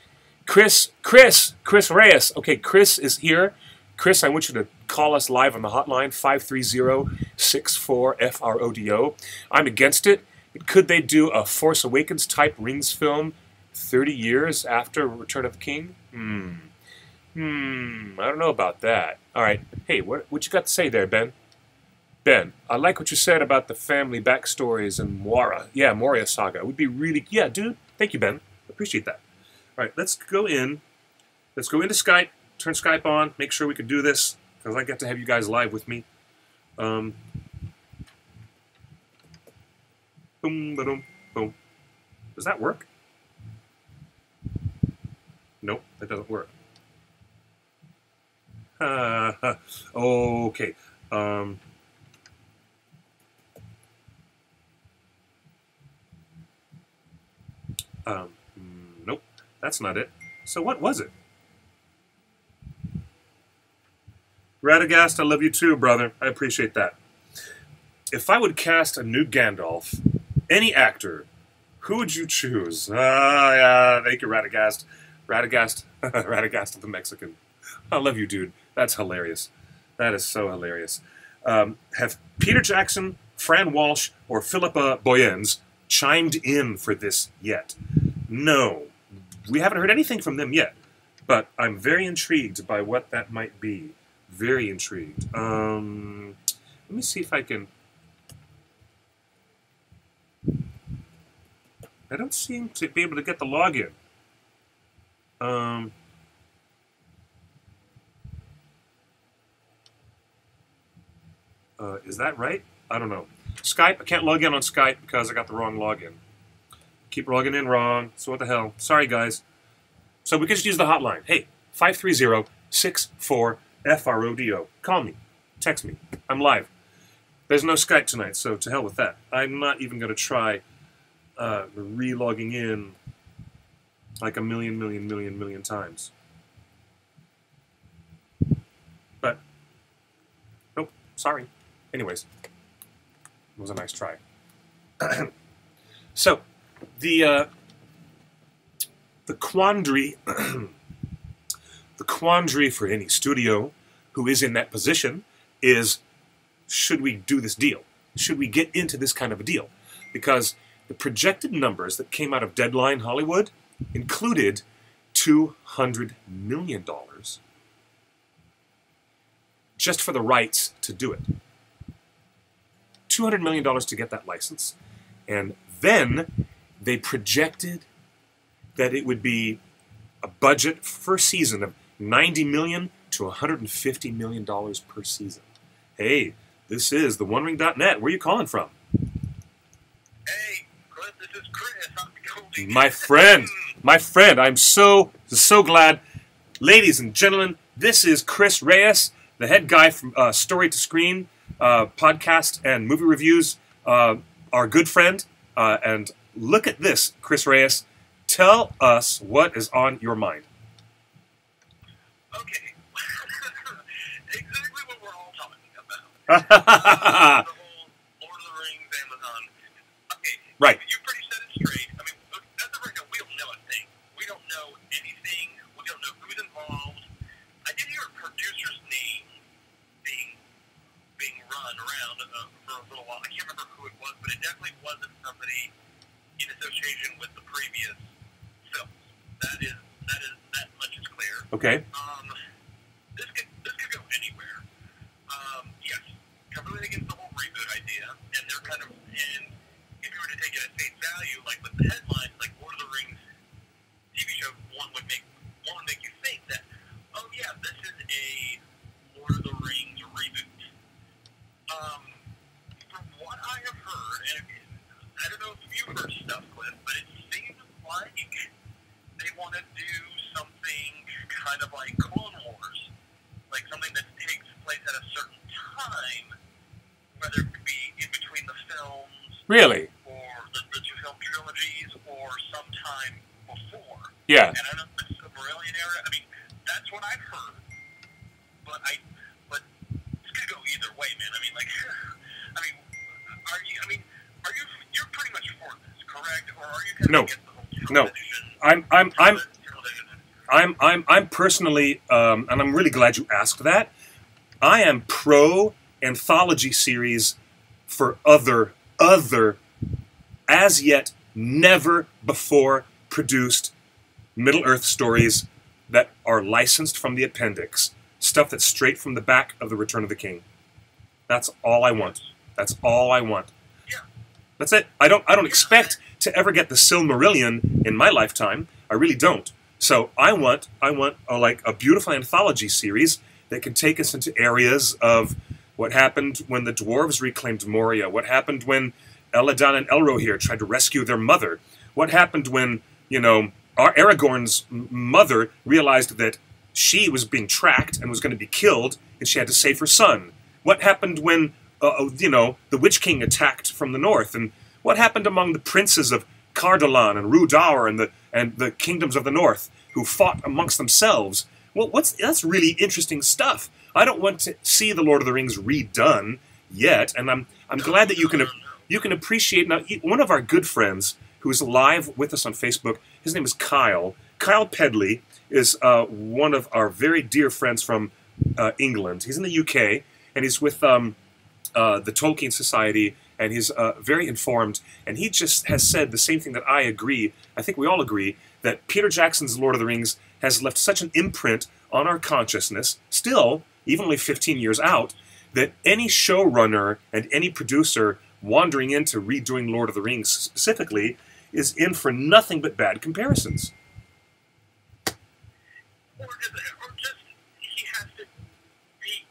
Chris Reyes. Okay, Chris is here. Chris, I want you to call us live on the hotline, 530-64-FRODO. I'm against it. Could they do a Force Awakens type Rings film 30 years after Return of the King? I don't know about that. All right. Hey, what you got to say there, Ben? Ben, I like what you said about the family backstories and Moria. Yeah, Moria Saga. It would be really... Yeah, dude. Thank you, Ben. Appreciate that. All right, let's go in. Let's go into Skype. Turn Skype on. Make sure we can do this, because I get to have you guys live with me. Boom, boom, boom. Does that work? Nope, that doesn't work. Okay. Nope, that's not it. So what was it? Radagast, I love you too, brother. I appreciate that. If I would cast a new Gandalf, any actor, who would you choose? Yeah, thank you, Radagast. Radagast, Radagast the Mexican. I love you, dude. That's hilarious. That is so hilarious. Have Peter Jackson, Fran Walsh, or Philippa Boyens chimed in for this yet? No. We haven't heard anything from them yet. But I'm very intrigued by what that might be. Very intrigued. Let me see if I can... I don't seem to be able to get the login. Is that right? I don't know. Skype, I can't log in on Skype because I got the wrong login. Keep logging in wrong, so what the hell. Sorry, guys. So we can just use the hotline. Hey, 530-64-FRODO. Call me. Text me. I'm live. There's no Skype tonight, so to hell with that. I'm not even going to try re-logging in like a million times. But, nope, sorry. Anyways, it was a nice try. So, the quandary, the quandary for any studio who is in that position is, should we do this deal? Should we get into this kind of a deal? Because the projected numbers that came out of Deadline Hollywood included $200 million just for the rights to do it. $200 million to get that license. And then they projected that it would be a budget per season of $90 million to $150 million per season. Hey, this is the OneRing.net. Where are you calling from? Hey, Chris, this is Chris. My friend, I'm so glad. Ladies and gentlemen, this is Chris Reyes, the head guy from Story to Screen podcast and movie reviews, our good friend. And look at this, Chris Reyes. Tell us what is on your mind. Okay. Exactly what we're all talking about. The whole Lord of the Rings, Amazon. Okay. Right. You pretty set it straight. I mean, as of right now, we don't know a thing. We don't know anything. We don't know who's involved. I did hear a producer's name being run around for a little while. I can't remember who it was, but it definitely wasn't somebody in association with the previous films. That much is clear. Okay. This could go anywhere. Yes, completely against the whole reboot idea, and they're kind of, and if you were to take it at face value, like with the headlines, like Lord of the Rings TV show, one would make you think that, oh yeah, this is a Lord of the Rings reboot. From what I have heard, and I don't know if you've heard stuff, Cliff, but it seems like they want to do something kind of like Clone Wars, like something that takes place at a certain time, whether it be in between the films, Really? or the two film trilogies, or sometime before. Yeah. And I don't know if it's the Silmarillion era. I mean, that's what I've heard. But it's gonna go either way, man. I mean, like, you're pretty much for this, correct? Or are you kind of against the whole television? No. I'm personally, and I'm really glad you asked that. I am pro anthology series for other, as yet never before produced Middle-earth stories that are licensed from the appendix. Stuff that's straight from the back of The Return of the King. That's all I want. That's all I want. Yeah. That's it. I don't expect to ever get the Silmarillion in my lifetime. I really don't. So I want like a beautiful anthology series that can take us into areas of what happened when the dwarves reclaimed Moria, what happened when Elladan and Elrohir tried to rescue their mother, what happened when, our Aragorn's mother realized that she was being tracked and was going to be killed, and she had to save her son. What happened when, the Witch King attacked from the north, and what happened among the princes of Cardolan and Rhudaur and the kingdoms of the north who fought amongst themselves? Well, that's really interesting stuff. I don't want to see the Lord of the Rings redone yet, and I'm glad that you can appreciate. Now, one of our good friends who is live with us on Facebook, his name is Kyle. Kyle Pedley is one of our very dear friends from England. He's in the UK, and he's with the Tolkien Society, and he's very informed, and he just has said the same thing that I agree, I think we all agree, that Peter Jackson's Lord of the Rings has left such an imprint on our consciousness, still, even only 15 years out, that any showrunner and any producer wandering into redoing Lord of the Rings specifically is in for nothing but bad comparisons. Or just he has to beat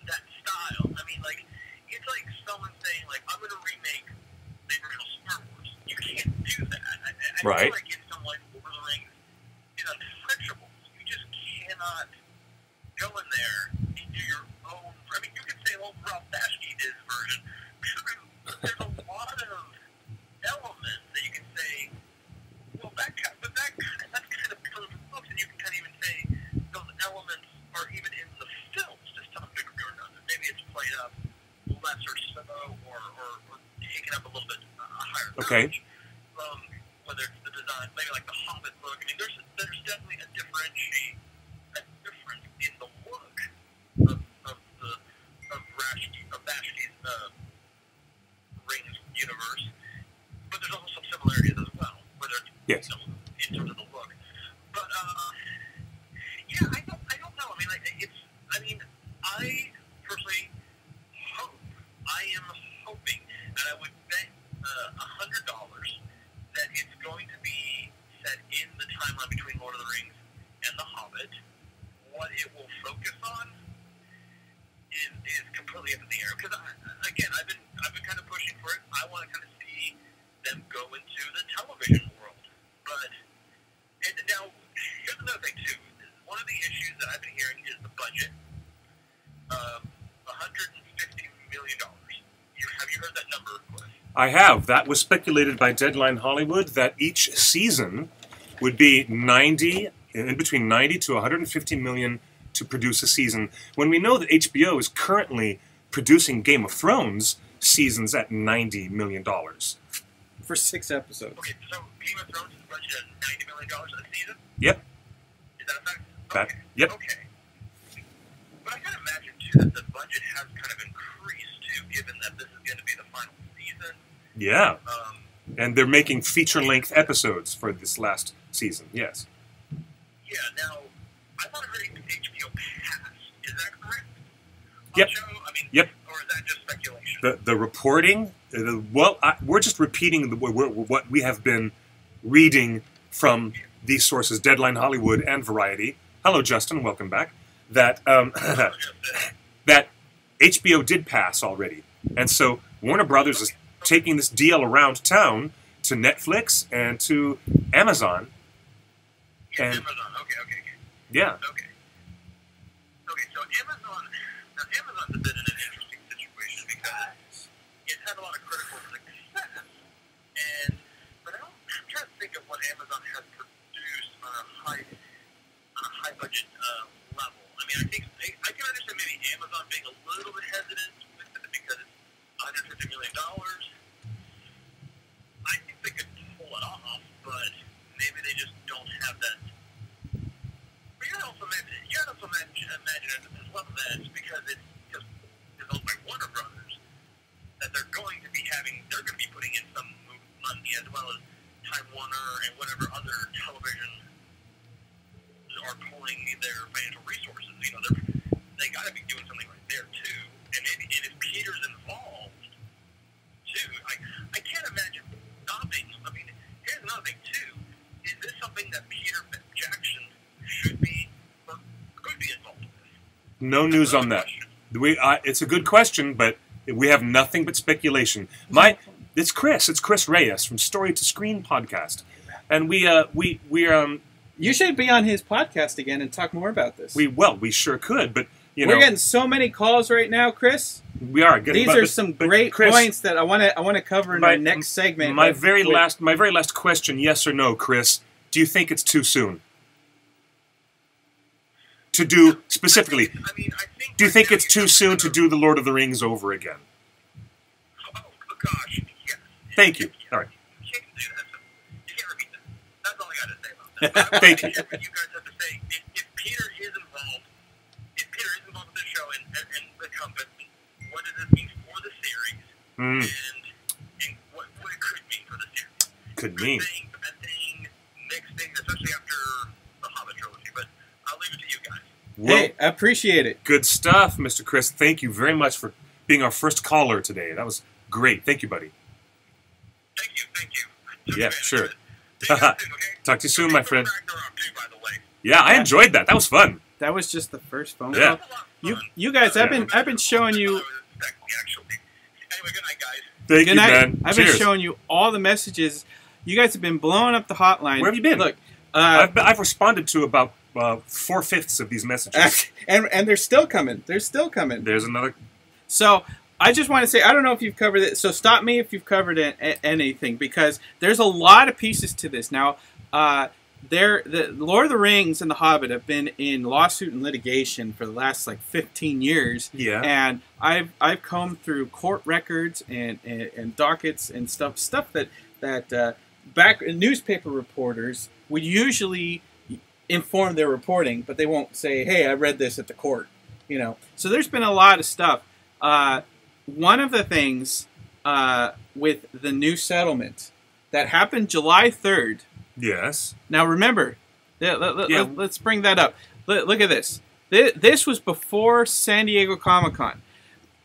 that style. I mean, like, it's like someone saying, like, I'm going to remake the original Star Wars. You can't do that. I Right. feel like in some ways, Lord of the Rings is untouchable. You just cannot go in there and do your own. I mean, you can say, well, Ralph Bakshi did his version. True. There's a lot of elements that you can say, well, that's kind of comes from books, and you can kind of even say those elements are even in the films to some degree or another. Maybe it's played up less or so, or taken up a little bit higher notch. Whether it's the design, maybe like the Hobbit look. I mean, there's definitely a difference in the look of Bakshti's Rings universe, but there's also some similarities as well, whether it's Yes. in terms of the look. But yeah, I don't know. I mean, I personally am hoping, and I would bet $100 that it's going to be set in the timeline between Lord of the Rings and The Hobbit. What it will focus on is completely up in the air. Because again, I've been kind of pushing for it. I want to kind of see them go into the television world. And now here's another thing too. One of the issues that I've been hearing is the budget. $150 million. Have you heard that number, Cliff? I have. That was speculated by Deadline Hollywood that each season would be in between 90 to 150 million to produce a season. When we know that HBO is currently producing Game of Thrones seasons at $90 million. For 6 episodes. Okay, so Game of Thrones is budgeted at $90 million a season? Yep. Is that a fact? That- Okay. yep. Okay. But I can imagine, too, that the budget has kind of increased, too, given that this is going to be the final season. Yeah. And they're making feature-length episodes for this last season, yes. Yeah, now, I thought everything HBO passed. Is that correct? Yep. Show? I mean, Yep. Or is that just speculation? The reporting, we're just repeating what we have been reading from these sources, Deadline Hollywood and Variety. Hello, Justin. Welcome back. That that HBO did pass already, and so Warner Brothers is taking this deal around town to Netflix and to Amazon. Yeah, And Amazon. Okay. yeah, Okay, so Amazon's a bit in an interesting situation because it's had a lot of critical success, but I'm trying to think of what Amazon has produced on a high budget level. I mean, I can understand maybe Amazon being a little bit hesitant with it because it's $150 million. I think they could pull it off, but maybe they just don't have that. But you gotta also imagine it as well that it's because it's owned by Warner Brothers, that they're going to be putting in some money as well as Time Warner and whatever other television are pulling their financial resources. You know, they got to be doing something right there too. And if Peter's involved too, I can't imagine not being. I mean, here's another thing too: is this something that Peter Jackson should be or could be involved with? no news on that. It's a good question, but we have nothing but speculation. It's Chris Reyes from Story to Screen podcast, and we You should be on his podcast again and talk more about this. we sure could, but we're getting so many calls right now, Chris. we are getting. These are some great Chris, points that I want to cover in our next segment. My very last question: yes or no, Chris? Do you think it's too soon to do specifically? I mean, I think. Do you think it's too soon to do the Lord of the Rings over again? Oh gosh, yes. Thank you. All right. You can't do that. You can't repeat that. That's all I got to say about that. Thank you. What you guys have to say, if Peter is involved with the show and the company, what does this mean for the and what it could mean for this year. Could Good mean. thing, bad thing, mixed things, especially after the Hobbit trilogy. But I'll leave it to you guys. Well, Hey, I appreciate it. good stuff, Mr. Chris. Thank you very much for being our first caller today. That was great. Thank you, buddy. Thank you. Yeah, sure. See you guys soon, okay? Talk to you soon, my friend. Ragnarok too, by the way. Yeah, I enjoyed that. That was fun. That was just the first phone Yeah. call. You guys, I've been showing you. Anyway, good night, guys. Thank Good you, night. man. I've Cheers. been showing you all the messages. You guys have been blowing up the hotline. Where have you been? Look, I've responded to about 4/5 of these messages. and they're still coming. They're still coming. There's another. So I just want to say, I don't know if you've covered it. So stop me if you've covered anything, because there's a lot of pieces to this. Now, the Lord of the Rings and The Hobbit have been in lawsuit and litigation for the last like 15 years. Yeah. And I've combed through court records and dockets and stuff that back newspaper reporters would usually inform their reporting, but they won't say, "Hey, I read this at the court." You know. So there's been a lot of stuff. One of the things with the new settlement that happened July 3rd. Yes. Now remember, let's bring that up. Look at this. This was before San Diego Comic-Con.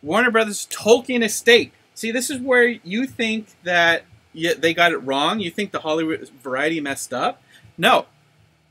Warner Brothers Tolkien estate. See, this is where you think that they got it wrong. You think the Hollywood Variety messed up. No.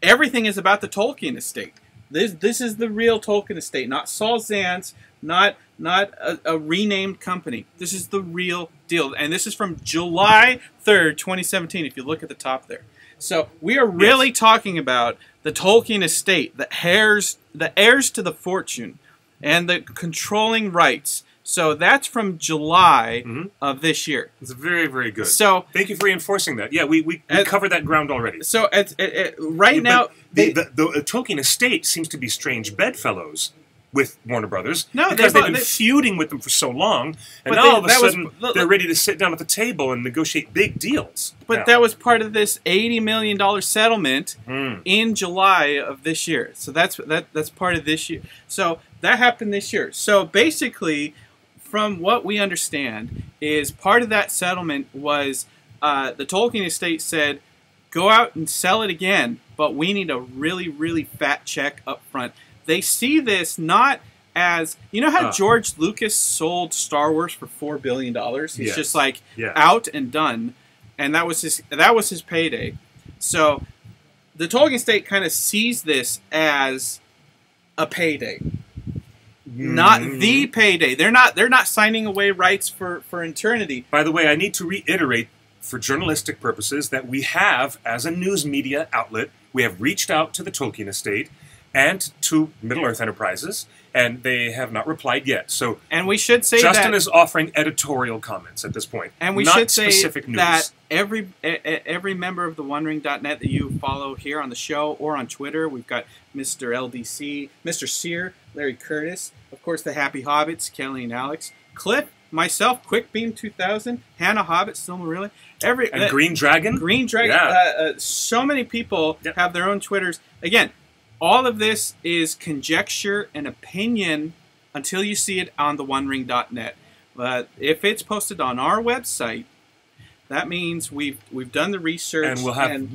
Everything is about the Tolkien estate. This is the real Tolkien estate, not Saul Zaentz, not a renamed company. This is the real deal. And this is from July 3rd, 2017, if you look at the top there. So we are really talking about the Tolkien estate, the heirs to the fortune, and the controlling rights. So that's from July of this year. It's very, very good. So thank you for reinforcing that. Yeah, we covered that ground already. So right now, the Tolkien estate seems to be strange bedfellows with Warner Brothers, No, because they've been feuding with them for so long, and now all of a sudden they're ready to sit down at the table and negotiate big deals. But that was part of this $80 million settlement in July of this year. So that's part of this year. So that happened this year. So basically, from what we understand, is part of that settlement was the Tolkien estate said, go out and sell it again, but we need a really, really fat check up front. They see this not as, you know how George Lucas sold Star Wars for $4 billion? He's just like out and done, and that was his payday. So the Tolkien estate kind of sees this as a payday, not the payday. They're not signing away rights for eternity. By the way, I need to reiterate, for journalistic purposes, that we have, as a news media outlet, we have reached out to the Tolkien estate and to Middle-earth Enterprises, and they have not replied yet. So, and we should say Justin is offering editorial comments at this point, and we not should say specific news. That every member of the OneRing.net that you follow here on the show or on Twitter, we've got Mr. LDC, Mr. Sear, Larry Curtis, of course the Happy Hobbits, Kelly and Alex, Cliff, myself, QuickBeam 2000, Hannah Hobbit, Silmarillion, Green Dragon. Green Dragon. So many people have their own Twitters. Again, all of this is conjecture and opinion until you see it on the OneRing.net. But if it's posted on our website, that means we've done the research, and we'll have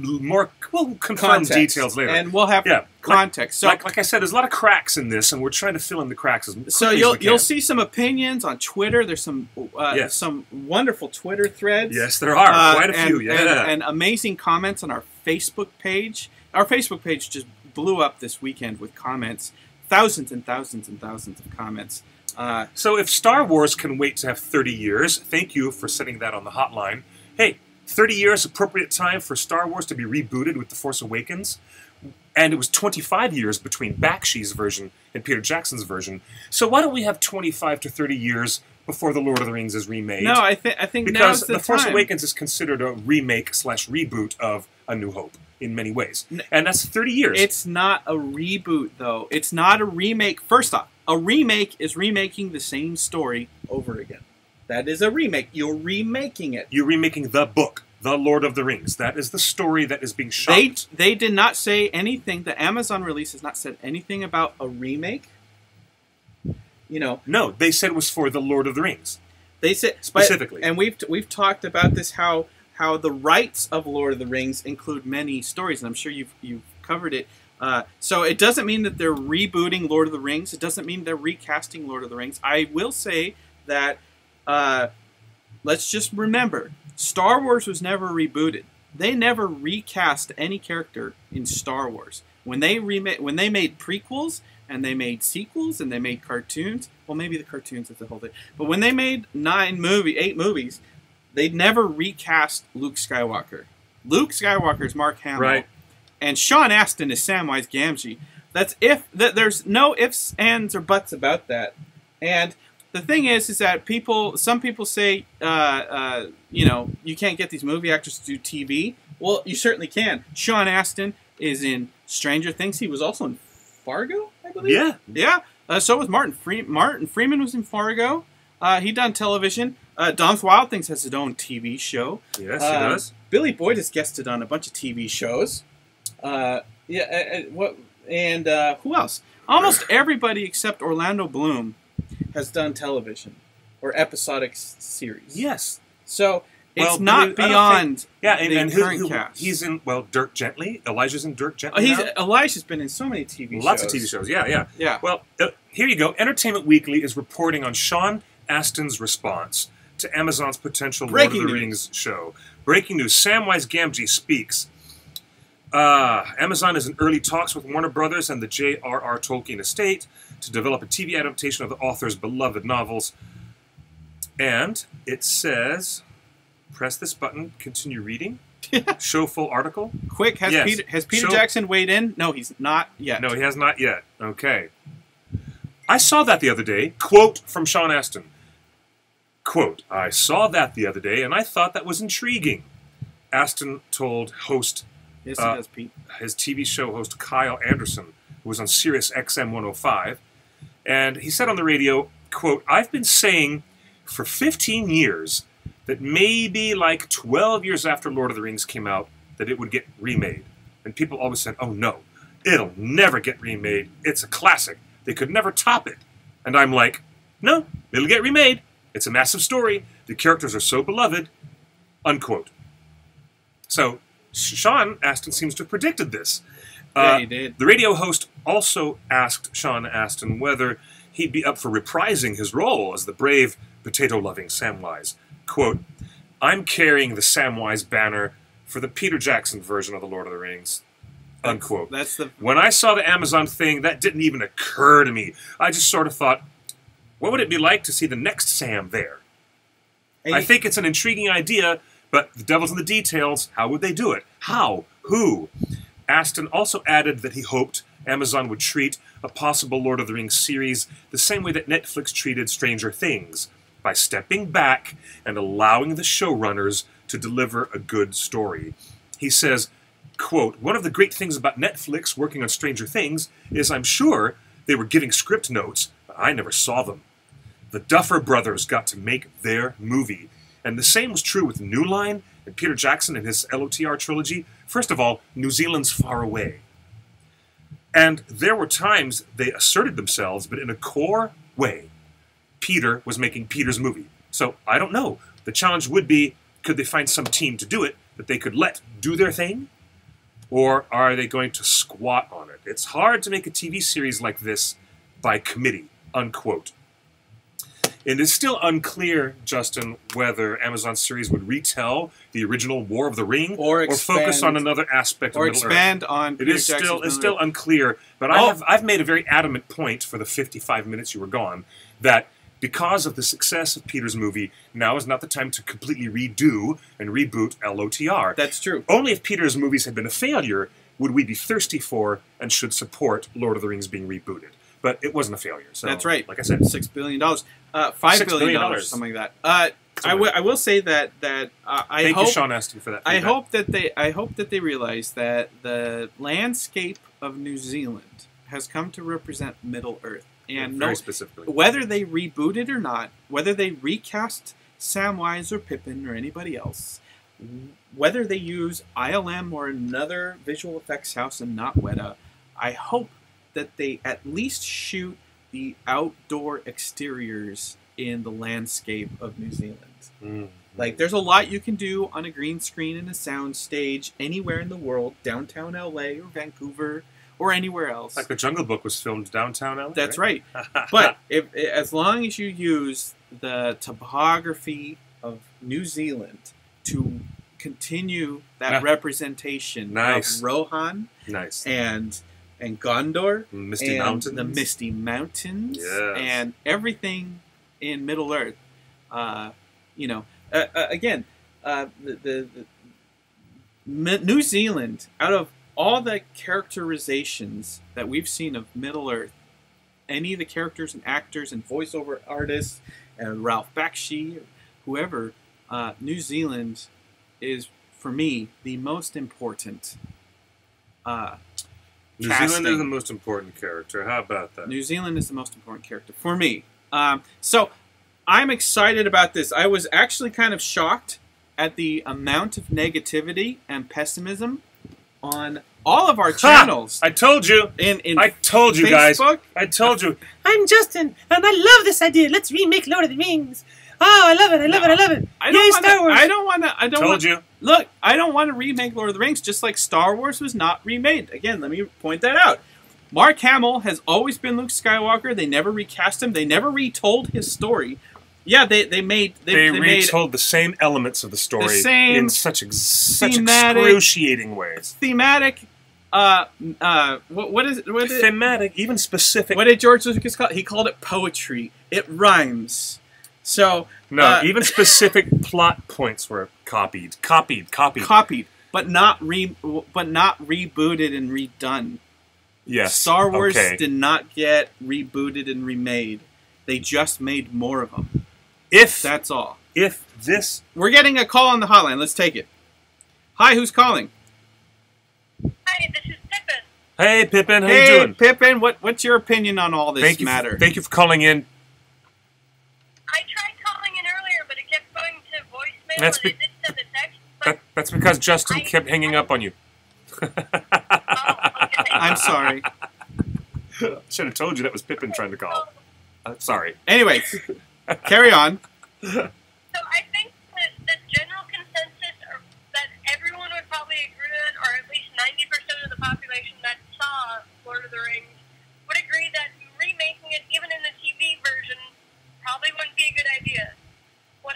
we'll confirm details later, and we'll have context. Like I said, there's a lot of cracks in this, and we're trying to fill in the cracks as quickly so as we can. You'll see some opinions on Twitter. There's some wonderful Twitter threads. Yes, there are quite a few. And amazing comments on our Facebook page. Our Facebook page just blew up this weekend with comments, thousands and thousands and thousands of comments. So if Star Wars can wait to have 30 years, thank you for setting that on the hotline. Hey, 30 years, appropriate time for Star Wars to be rebooted with The Force Awakens. And it was 25 years between Bakshi's version and Peter Jackson's version. So why don't we have 25 to 30 years before The Lord of the Rings is remade? No, I think because now's the The Force time. Awakens is considered a remake/reboot of A New Hope in many ways. And that's 30 years. It's not a reboot, though. It's not a remake. First off, a remake is remaking the same story over again. That is a remake. You're remaking it. You're remaking the book, The Lord of the Rings. That is the story that is being shot. They did not say anything. The Amazon release has not said anything about a remake. You know. No, they said it was for The Lord of the Rings. They say specifically, and we've talked about this how the rights of Lord of the Rings include many stories, and I'm sure you've covered it. So it doesn't mean that they're rebooting Lord of the Rings. It doesn't mean they're recasting Lord of the Rings. I will say that let's just remember, Star Wars was never rebooted. They never recast any character in Star Wars. When they made prequels and they made sequels and they made cartoons, well, maybe the cartoons is the whole thing. But when they made 8 movies, they'd never recast Luke Skywalker. Luke Skywalker is Mark Hamill, right? And Sean Astin is Samwise Gamgee. There's no ifs, ands, or buts about that. And the thing is that some people say, you can't get these movie actors to do TV. Well, you certainly can. Sean Astin is in Stranger Things. He was also in Fargo, I believe. Yeah. Yeah. So was Martin Freeman. Martin Freeman was in Fargo. He done television. Don's Wild Things has his own TV show. Yes, he does. Billy Boyd has guested on a bunch of TV shows. Who else? Almost everybody except Orlando Bloom has done television or episodic series. Yes. So it's not beyond and current cast. He's in, Dirk Gently. Elijah's in Dirk Gently now. Elijah's been in so many TV shows. Lots of TV shows, yeah. Well, here you go. Entertainment Weekly is reporting on Sean Astin's response to Amazon's potential Lord of the Rings show. Breaking news. Samwise Gamgee speaks. Amazon is in early talks with Warner Brothers and the J.R.R. Tolkien estate to develop a TV adaptation of the author's beloved novels. And it says, press this button, continue reading, show full article. Quick, has Peter Jackson weighed in? No, he's not yet. No, he has not yet. Okay. I saw that the other day. Quote from Sean Astin. Quote, I saw that the other day and I thought that was intriguing. Astin told host Yes, he does, Pete. His TV show host Kyle Anderson, who was on Sirius XM 105, and he said on the radio, quote, I've been saying for 15 years that maybe like 12 years after Lord of the Rings came out that it would get remade. And people always said, oh no, it'll never get remade. It's a classic. They could never top it. And I'm like, no, it'll get remade. It's a massive story. The characters are so beloved, unquote. So Sean Astin seems to have predicted this. Yeah, he did. The radio host also asked Sean Astin whether he'd be up for reprising his role as the brave, potato-loving Samwise. Quote, I'm carrying the Samwise banner for the Peter Jackson version of The Lord of the Rings. Unquote. When I saw the Amazon thing, that didn't even occur to me. I just sort of thought, what would it be like to see the next Sam there? I think it's an intriguing idea, but the devil's in the details. How would they do it? How? Who? Astin also added that he hoped Amazon would treat a possible Lord of the Rings series the same way that Netflix treated Stranger Things, by stepping back and allowing the showrunners to deliver a good story. He says, quote, one of the great things about Netflix working on Stranger Things is I'm sure they were giving script notes, but I never saw them. The Duffer Brothers got to make their movie. And the same was true with New Line and Peter Jackson and his LOTR trilogy. First of all, New Zealand's far away. And there were times they asserted themselves, but in a core way. Peter was making Peter's movie. So, I don't know. The challenge would be, could they find some team to do it that they could let do their thing? Or are they going to squat on it? It's hard to make a TV series like this by committee, unquote. It is still unclear, Justin, whether Amazon's series would retell the original War of the Ring or focus on another aspect of Middle-earth. Or expand on Peter Jackson's It's still unclear, but I've made a very adamant point for the 55 minutes you were gone that because of the success of Peter's movie, now is not the time to completely redo and reboot LOTR. That's true. Only if Peter's movies had been a failure would we be thirsty for and should support Lord of the Rings being rebooted. But it wasn't a failure. So, that's right. Like I said, $6 billion, $5 billion, something like that. I will say that I hope. Thank you, Sean Astin, for that feedback. I hope that they realize that the landscape of New Zealand has come to represent Middle Earth, and very specifically, whether they reboot it or not, whether they recast Samwise or Pippin or anybody else, whether they use ILM or another visual effects house and not Weta, I hope that they at least shoot the outdoor exteriors in the landscape of New Zealand. Mm. Like, there's a lot you can do on a green screen and a sound stage anywhere in the world, downtown LA or Vancouver or anywhere else. Like the Jungle Book was filmed downtown LA. That's right. But as long as you use the topography of New Zealand to continue that representation of Rohan and Gondor, Misty and Mountains, the Misty Mountains, Yes. and everything in Middle Earth, again, New Zealand, out of all the characterizations that we've seen of Middle Earth, any of the characters and actors and voiceover artists, and Ralph Bakshi, whoever, New Zealand is, for me, the most important. New Zealand is the most important character. How about that? New Zealand is the most important character for me. So I'm excited about this. I was actually kind of shocked at the amount of negativity and pessimism on all of our channels. I told you. I told you, Facebook, guys. I told you. I'm Justin, and I love this idea. Let's remake Lord of the Rings. Oh, I love it. I love it. I love it. Yay, Star Wars. I don't want to. Told you. Look, I don't want to remake Lord of the Rings, just like Star Wars was not remade. Again, let me point that out. Mark Hamill has always been Luke Skywalker. They never recast him. They never retold his story. Yeah, they retold the same elements of the story in such excruciating ways. Thematic. What is it? Thematic, even specific. What did George Lucas call it? He called it poetry. It rhymes. So no, even specific plot points were copied, but not rebooted and redone. Yes, Star Wars did not get rebooted and remade. They just made more of them. That's all. We're getting a call on the hotline. Let's take it. Hi, who's calling? Hi, this is Pippin. Hey, Pippin, how you doing? Hey, Pippin, what's your opinion on all this matter? Thank you for calling in. I tried calling in earlier, but it kept going to voicemail, and I did send a text. That's because Justin kept hanging up on you. Okay. I'm sorry. Should have told you that was Pippin trying to call. Sorry. Anyways, carry on. So I think that the general consensus that everyone would probably agree on, or at least 90% of the population that saw Lord of the Rings, would agree that remaking it, even in the TV version, probably wouldn't be a good idea. What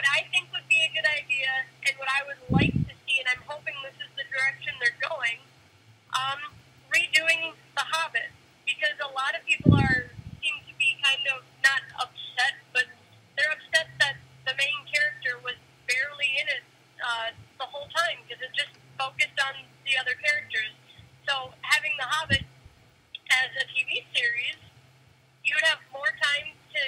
I think would be a good idea, and what I would like to see, and I'm hoping this is the direction they're going, redoing The Hobbit, because a lot of people seem to be kind of not upset, but they're upset that the main character was barely in it the whole time, because it just focused on the other characters. So having The Hobbit as a TV series, you would have more time to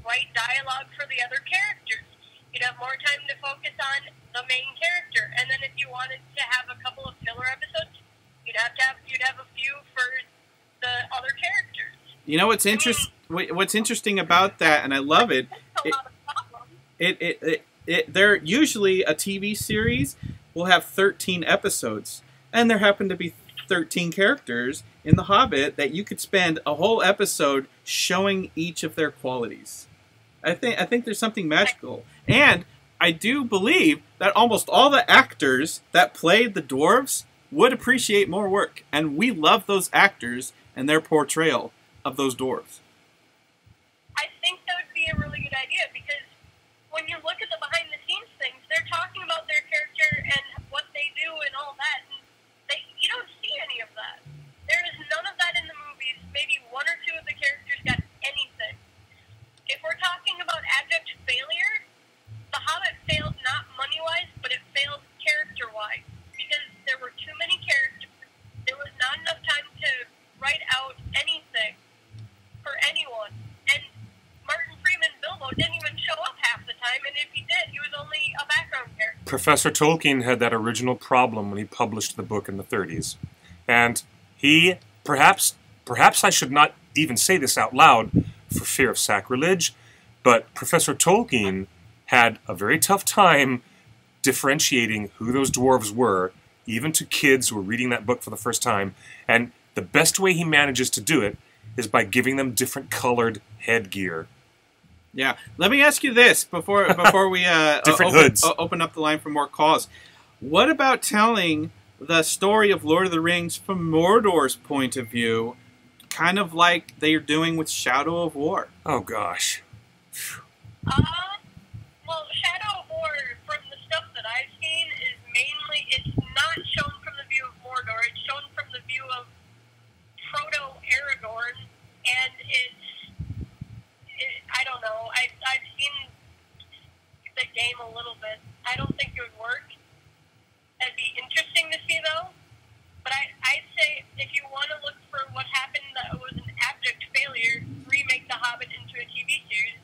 write dialogue for the other characters. You'd have more time to focus on the main character, and then if you wanted to have a couple of filler episodes, you'd have a few for the other characters. You know what's interesting about that, and I love it. They're usually a TV series will have 13 episodes, and there happen to be 13 characters in The Hobbit that you could spend a whole episode showing each of their qualities. I think there's something magical, and I do believe that almost all the actors that played the dwarves would appreciate more work, and we love those actors and their portrayal of those dwarves. I think that would be a really good idea, because when you look at the behind-the-scenes things, they're talking about their character and what they do and all that, and you don't see any of that. There is none of that in the movies. Maybe one or two of the characters got anything. If we're talking about abject failure, The Hobbit failed not money-wise, but it failed character-wise, because there were too many characters. There was not enough time to write out anything for anyone. And Martin Freeman, Bilbo, didn't even show up half the time, and if he did, he was only a background character. Professor Tolkien had that original problem when he published the book in the 30s. And he, perhaps I should not even say this out loud for fear of sacrilege, but Professor Tolkien had a very tough time differentiating who those dwarves were, even to kids who were reading that book for the first time. And the best way he manages to do it is by giving them different colored headgear. Yeah. Let me ask you this before we open up the line for more calls. What about telling the story of Lord of the Rings from Mordor's point of view, kind of like they're doing with Shadow of War? Oh, gosh. Well, Shadow of War, from the stuff that I've seen, is mainly, it's not shown from the view of Mordor, it's shown from the view of Proto-Aragorn, and I don't know, I've seen the game a little bit. I don't think it would work. That'd be interesting to see, though. But I'd say if you want to look for what happened that was an abject failure, remake The Hobbit into a TV series.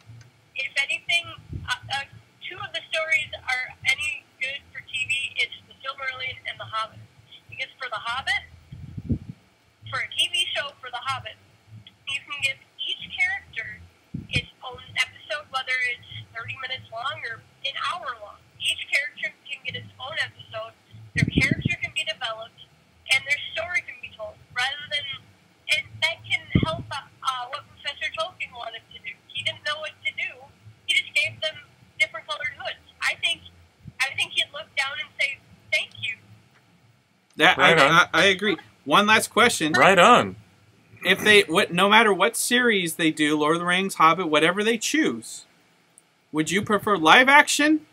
If anything, two of the stories are any good for TV, it's The Silmarillion and The Hobbit. Because for The Hobbit, for a TV show for The Hobbit, you can give each character its own episode, whether it's 30 minutes long or an hour long. Each character can get its own episode, their character can be developed, and their story can be told, rather than, and that can help what Professor Tolkien wanted to do. He didn't know what to do. He just gave them different colored hoods. I think he'd look down and say, thank you. Yeah, right I agree. One last question. Right on. If no matter what series they do, Lord of the Rings, Hobbit, whatever they choose, would you prefer live action,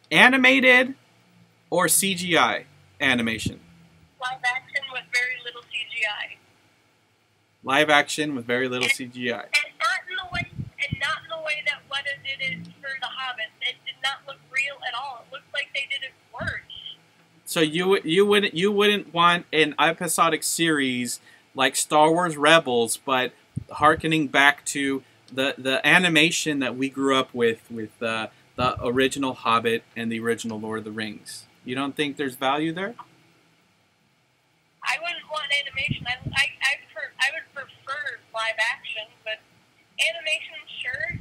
animated, or CGI animation? Live action with very little CGI. Live action with very little CGI. And not in the way that Weta did it for The Hobbit. It did not look real at all. It looked like they did it worse. So you wouldn't want an episodic series like Star Wars Rebels, but hearkening back to the animation that we grew up with the original Hobbit and the original Lord of the Rings. You don't think there's value there? I wouldn't want animation. I would prefer live action, but animation, sure.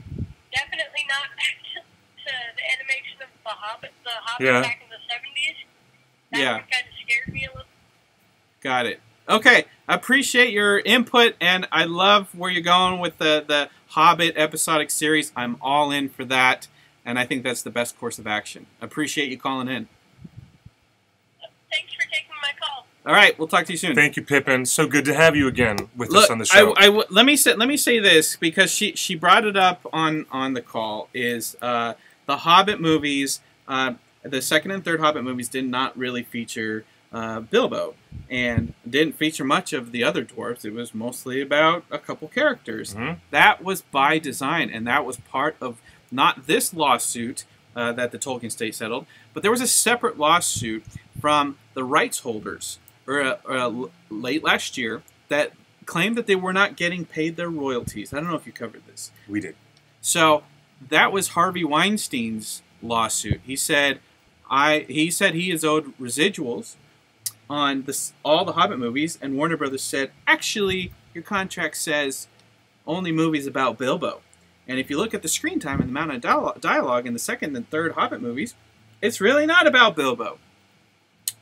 Definitely not back to the animation of The Hobbit. The Hobbit back in the 70s. That kind of scared me a little. Got it. Okay, appreciate your input, and I love where you're going with the Hobbit episodic series. I'm all in for that, and I think that's the best course of action. Appreciate you calling in. Thanks for taking my call. All right, we'll talk to you soon. Thank you, Pippin. So good to have you again with us on the show. Let me say this, because she brought it up on the call, is the Hobbit movies, the second and third Hobbit movies did not really feature Bilbo, and didn't feature much of the other dwarves. It was mostly about a couple characters. Mm-hmm. That was by design, and that was part of not this lawsuit that the Tolkien estate settled, but there was a separate lawsuit from the rights holders late last year that claimed that they were not getting paid their royalties. I don't know if you covered this. We did. So that was Harvey Weinstein's lawsuit. He said he is owed residuals on all the Hobbit movies, and Warner Brothers said, actually, your contract says only movies about Bilbo. And if you look at the screen time and the amount of dialogue in the second and third Hobbit movies, it's really not about Bilbo.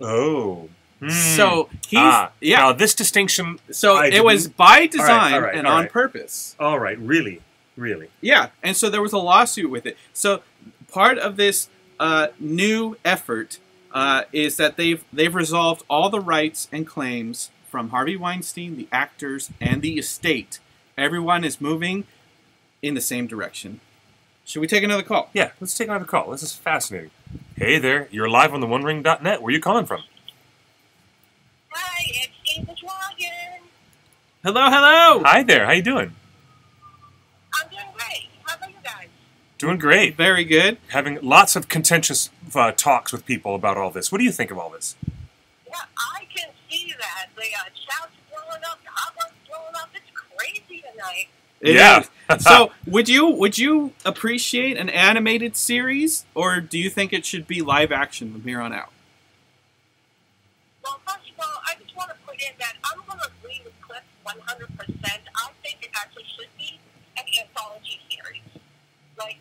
Oh. So Now this distinction. So it was by design and on purpose. All right. Really. Yeah. And so there was a lawsuit with it. So part of this new effort is that they've resolved all the rights and claims from Harvey Weinstein, the actors, and the estate. Everyone is moving in the same direction. Should we take another call? Yeah, let's take another call. This is fascinating. Hey there, you're live on the OneRing.net. Where are you calling from? Hi, it's Eva Schwagen. Hello. Hi there. How you doing? I'm doing great. How about you guys? Doing great. Very good. Having lots of contentious talks with people about all this. What do you think of all this? Yeah, I can see that. The shouts blowing up, the hot ones blowing up. It's crazy tonight. It is. So, would you appreciate an animated series, or do you think it should be live action from here on out? Well, first of all, I just want to put in that I'm going to agree with Cliff 100%. I think it actually should be an anthology series. Like,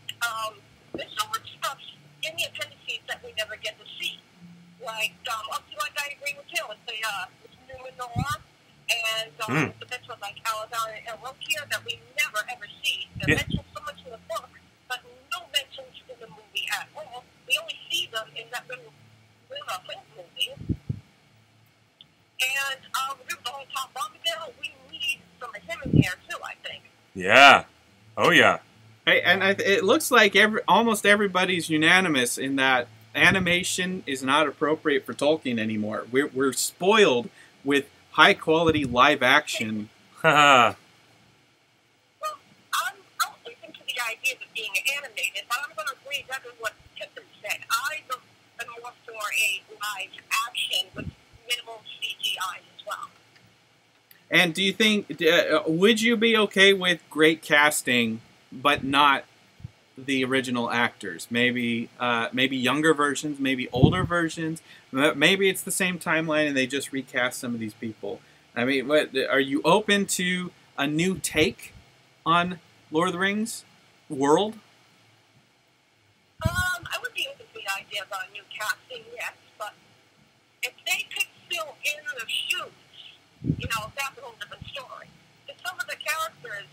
there's so much stuff in the appendices that we never get to see. Like, I agree with you. It's new in noir, And the bits with like Aladar and Elrokia that we never ever see. They're mentioned so much in the book, but no mentions in the movie at all. We only see them in that little movie. And the whole Tom Bombadil, we need some of him in there too, I think. Yeah. Oh yeah. Hey, and it looks like almost everybody's unanimous in that animation is not appropriate for Tolkien anymore. We're spoiled with high quality live action. Well, I'm open to the idea of being animated, but I'm going to agree that is what Tiffin said. I am more for a live action with minimal CGI as well. And do you think, would you be okay with great casting, but not the original actors? Maybe younger versions, maybe older versions. Maybe it's the same timeline and they just recast some of these people. I mean, what are you open to a new take on Lord of the Rings world? I would be open to the idea of a new casting, yes, but if they could fill in the shoes, that's a whole different story. If some of the characters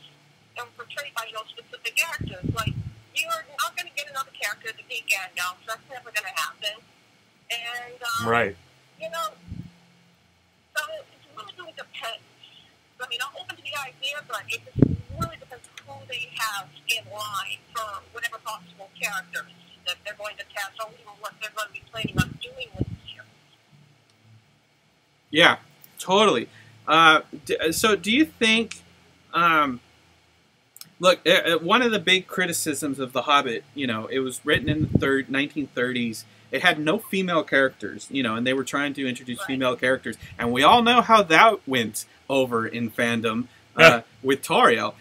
are portrayed by specific actors, like you're not going to get another character to be Gandalf. That's never going to happen. And right. So it really depends. I mean, I'm open to the idea, but it just really depends who they have in line for whatever possible characters that they're going to cast, or even what they're going to be planning on doing with the series. Yeah, totally. So do you think? Look, one of the big criticisms of The Hobbit, it was written in the 1930s. It had no female characters, and they were trying to introduce female characters. And we all know how that went over in fandom with Tauriel.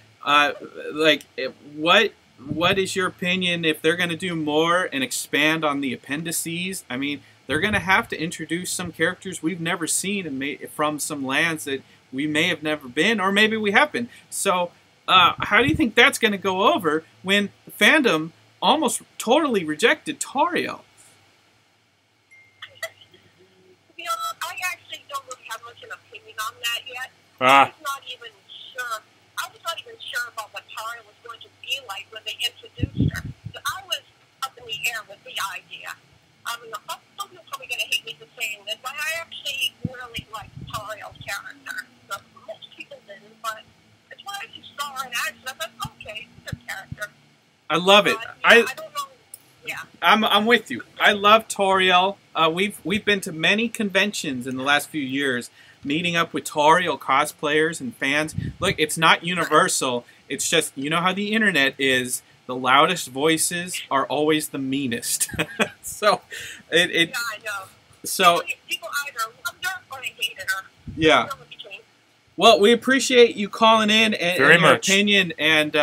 What is your opinion if they're going to do more and expand on the appendices? I mean, they're going to have to introduce some characters we've never seen and from some lands that we may have never been, or maybe we have been. So how do you think that's going to go over when the fandom almost totally rejected Tauriel? I actually don't really have much of an opinion on that yet. I was not even sure about what Tauriel was going to be like when they introduced her. So I was up in the air with the idea. Some people are probably going to hate me for saying this, but I actually really liked Tauriel's character. So most people didn't, but it's when I just saw her in action, I thought, okay, it's a good character. I love it. I don't know. Yeah. I'm with you. I love Tauriel. We've been to many conventions in the last few years, meeting up with Tauriel cosplayers and fans. Look, it's not universal. It's just, how the internet is. The loudest voices are always the meanest. So yeah, I know. So people either loved her or they hated her. Yeah. Well, we appreciate you calling in and your much. opinion. And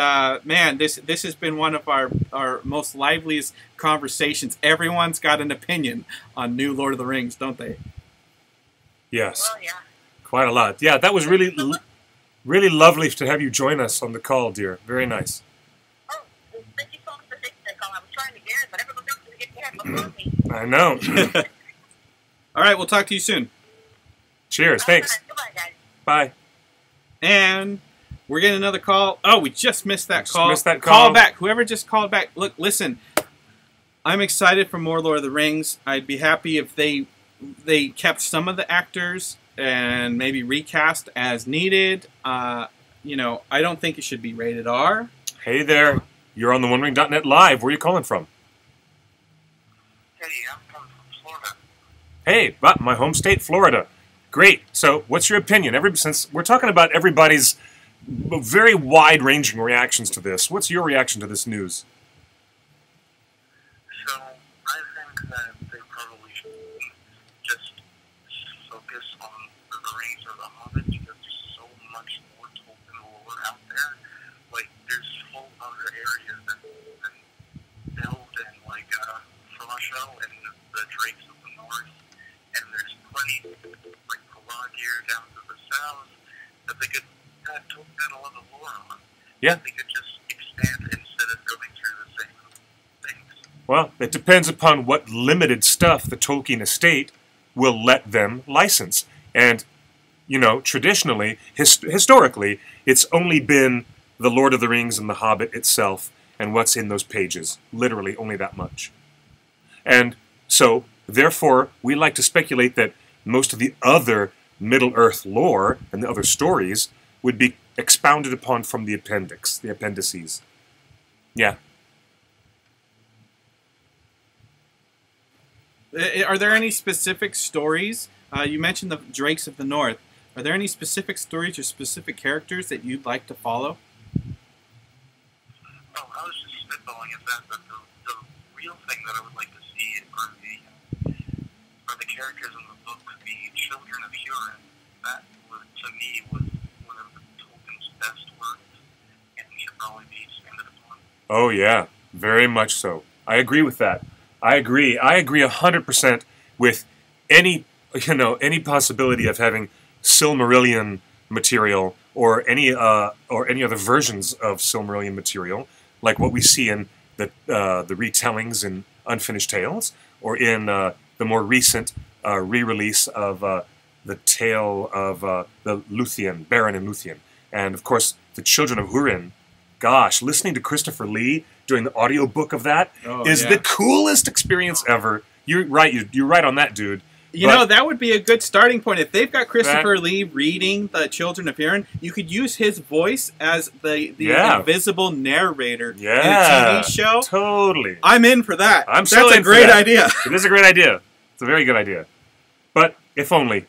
man, this has been one of our most liveliest conversations. Everyone's got an opinion on new Lord of the Rings, don't they? Yes. Oh, yeah. Quite a lot. Yeah, that was really lovely to have you join us on the call, dear. Very nice. Oh, well, thank you so much for taking that call. I was trying to get it, but everyone else was getting it before me. I know. All right, we'll talk to you soon. Cheers. Thanks. Goodbye, guys. Bye. And we're getting another call. Oh, we just missed that call. Missed that call. Call back. Whoever just called back. Look, listen. I'm excited for more Lord of the Rings. I'd be happy if they kept some of the actors and maybe recast as needed. I don't think it should be rated R. Hey there. You're on the OneRing.net Live. Where are you calling from? Hey, I'm from Florida. Hey, my home state, Florida. Great. So, what's your opinion? Since we're talking about everybody's very wide-ranging reactions to this, what's your reaction to this news? So, I think that they probably should just focus on the Rings or the Hobbit because there's so much more Tolkien lore out there. Like, there's whole other areas that delved in, like Frosho and the Drakes of the North, and there's plenty, like Pelargir down to the south, that they could add a lot of lore on. Yeah. They could just expand instead of going through the same things. Well, it depends upon what limited stuff the Tolkien estate will let them license. And you know, traditionally, historically, it's only been The Lord of the Rings and The Hobbit itself and what's in those pages. Literally only that much. And so, therefore, we like to speculate that most of the other Middle-earth lore and the other stories would be expounded upon from the appendix, the appendices. Yeah. Are there any specific stories? You mentioned the Drakes of the North. Are there any specific stories or specific characters that you'd like to follow? Oh, I was just spitballing at that, but the real thing that I would like to see are the characters in the book, the Children of Hurin. That, to me, was one of Tolkien's best works, and should probably be expanded upon. Oh, yeah. Very much so. I agree with that. I agree 100% with any possibility of having Silmarillion material or any other versions of Silmarillion material, like what we see in the retellings in Unfinished Tales, or in the more recent re-release of the tale of the Luthien, Beren and Luthien, and of course the Children of Hurin. Gosh, listening to Christopher Lee doing the audiobook of that is the coolest experience ever. You're right. You're right on that, dude. You know, that would be a good starting point. If they've got Christopher Lee reading the Children of Hurin, you could use his voice as the invisible narrator in a TV show. Totally. I'm in for that. That's a great idea. It is a great idea. It's a very good idea. But if only,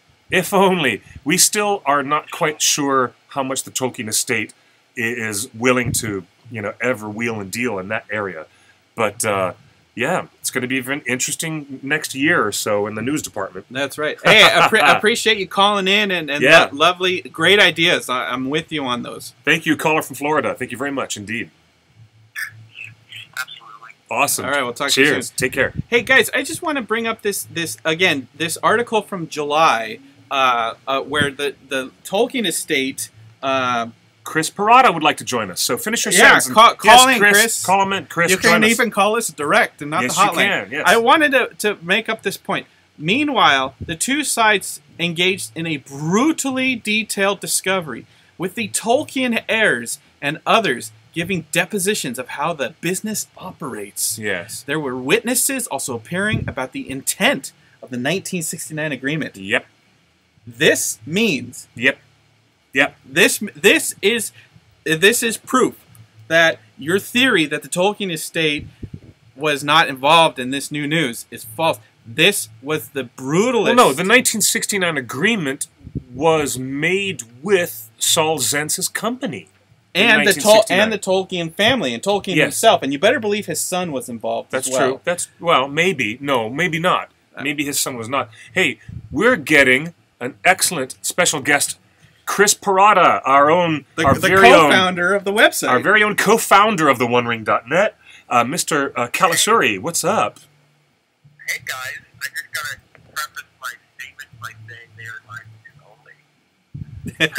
we still are not quite sure how much the Tolkien estate is willing to, ever wheel and deal in that area. But, yeah, it's going to be an interesting next year or so in the news department. That's right. Hey, I appreciate you calling in and lovely, great ideas. I'm with you on those. Thank you, caller from Florida. Thank you very much indeed. Absolutely. Awesome. All right, we'll talk to you soon. Cheers. Take care. Hey, guys, I just want to bring up this article from July where the Tolkien estate... Chris Parada would like to join us. So finish your sentence. Call in, Chris. Call him in, Chris. You can even call us direct and not the hotline. You can, yes. I wanted to make up this point. Meanwhile, the two sides engaged in a brutally detailed discovery, with the Tolkien heirs and others giving depositions of how the business operates. Yes. There were witnesses also appearing about the intent of the 1969 agreement. Yep. This means... Yep. This is proof that your theory that the Tolkien estate was not involved in this new news is false. This was the brutalist... Well, no, the 1969 agreement was made with Saul Zaentz's company. And the Tolkien family and Tolkien himself. And you better believe his son was involved as well. That's true. Maybe. No, maybe not. Maybe his son was not. Hey, we're getting an excellent special guest, Chris Parada, the co-founder of the website. Our very own co-founder of the OneRing.net, Mr. Kalasuri. What's up? Hey, guys. I just got to preface my statement by saying they are my views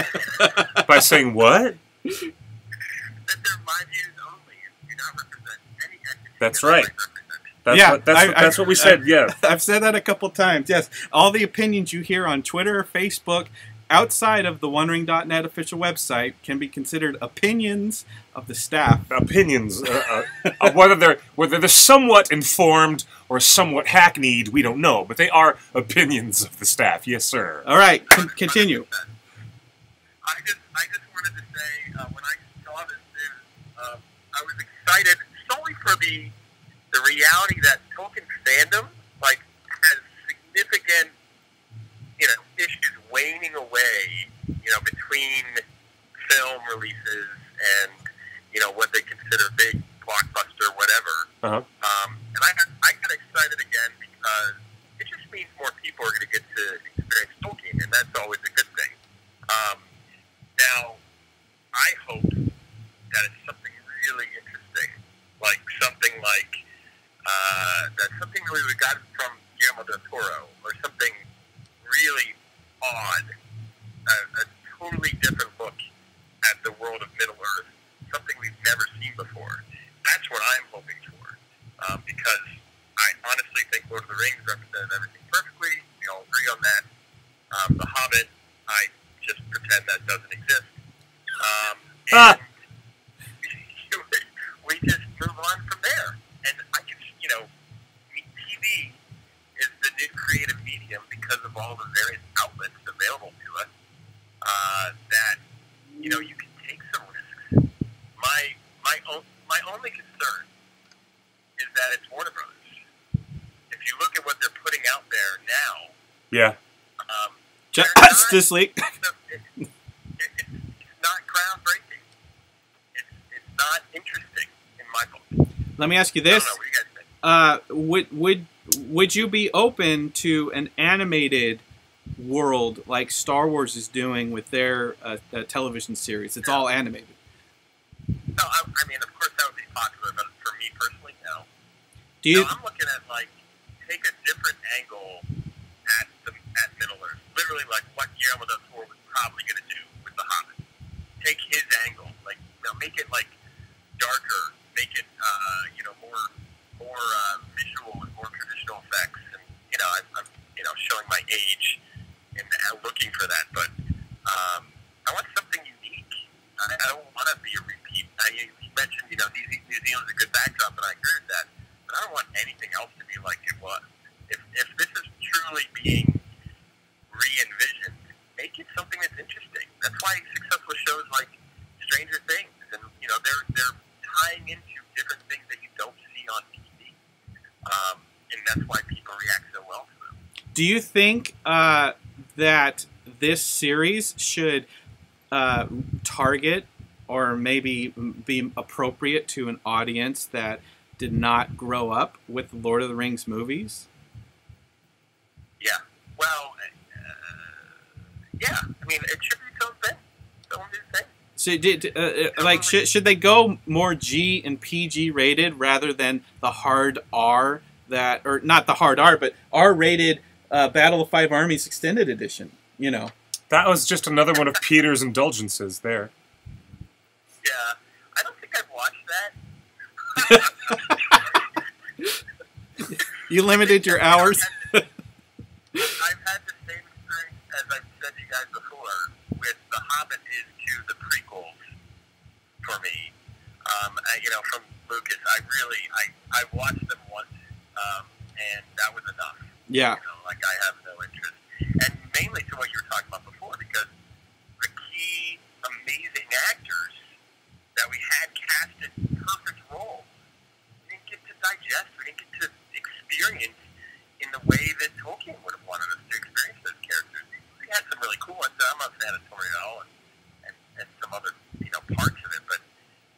only. By saying what? That they're my views only and do not represent any entity. That's right. That's what we said, I've said that a couple times, yes. All the opinions you hear on Twitter or Facebook outside of the OneRing.net official website can be considered opinions of the staff. Opinions. Whether they're somewhat informed or somewhat hackneyed, we don't know. But they are opinions of the staff. Yes, sir. All right, continue. I just wanted to say, when I saw this news, I was excited solely for the reality that Tolkien fandom, has significant issues waning away, between film releases and, what they consider big blockbuster, whatever. Uh-huh. And I got excited again because it just means more people are going to get to experience Tolkien, and that's always a good thing. Now, I hope that it's something really interesting, something we got from Guillermo del Toro, or something really odd, a totally different look at the world of Middle-earth, something we've never seen before. That's what I'm hoping for, because I honestly think Lord of the Rings represented everything perfectly. We all agree on that. The Hobbit, I pretend that doesn't exist. Ah. And we just move on from there. And I can, TV is the new creative medium because of all the various outlets available to us. That you can take some risks. My only concern is that it's Warner Brothers. If you look at what they're putting out there now, yeah, Justice League. It's not groundbreaking. It's not interesting in my book. Let me ask you this: I don't know, what do you guys think? would you be open to an animated world like Star Wars is doing with their television series? It's all animated. No, I mean, of course that would be popular, but for me personally, no. Do you? No, I'm looking at take a different angle at Middle Earth. Literally, what Guillermo del Toro was probably going to do with The Hobbit. Take his angle, make it darker, make it more visual and more traditional effects. And I'm showing my age and looking for that, but I want something unique. I don't want to be a repeat. You mentioned New Zealand's a good backdrop, and I agree with that. But I don't want anything else to be like it was. If this is truly being re-envisioned, make it something that's interesting. That's why successful shows like Stranger Things, and they're tying into different things that you don't see on TV, and that's why people react so well to them. Do you think that this series should target or maybe be appropriate to an audience that did not grow up with Lord of the Rings movies? Yeah. Well, yeah. I mean, it should be its own thing. Its own new thing. So, should they go more G and PG rated rather than the hard R or not the hard R, but R rated Battle of Five Armies Extended Edition? That was just another one of Peter's indulgences there. Yeah, I don't think I've watched that. You limited your hours. I've had the same experience as I've said to you guys before with The Hobbit is to the prequels for me. From Lucas, I watched them once, and that was enough. Yeah. I have no interest. And mainly to what you were talking about before, because the key amazing actors that we had cast in perfect roles, we didn't get to digest, we didn't get to experience in the way that Tolkien would have wanted us to experience those characters. We had some really cool ones. I'm a fan of Toriel and some other parts of it, but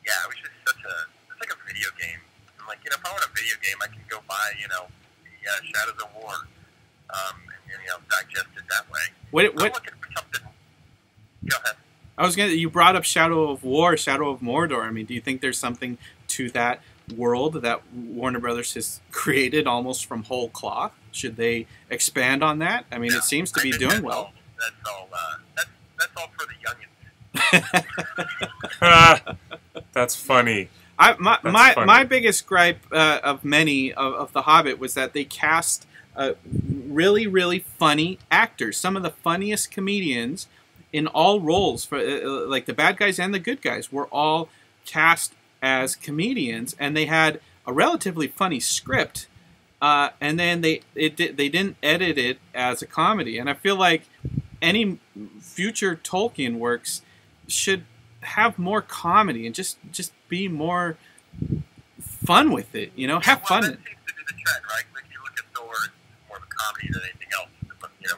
yeah, it was just it's like a video game. I'm if I want a video game, I can go buy Shadows of War, and digest it that way. What? I'm looking for something. Go ahead. You brought up Shadow of War, Shadow of Mordor. I mean, do you think there's something to that world that Warner Brothers has created almost from whole cloth? Should they expand on that? I mean, it seems to be doing well. That's all for the youngins. That's funny. My biggest gripe of many of The Hobbit was that they cast really, really funny actors. Some of the funniest comedians in all roles, for like the bad guys and the good guys, were all cast as comedians, and they had a relatively funny script. And then they didn't edit it as a comedy. And I feel like any future Tolkien works should have more comedy and just be more fun with it. Have fun. That seems to be the trend, right? When you look at Thor, it's more of a comedy than anything else.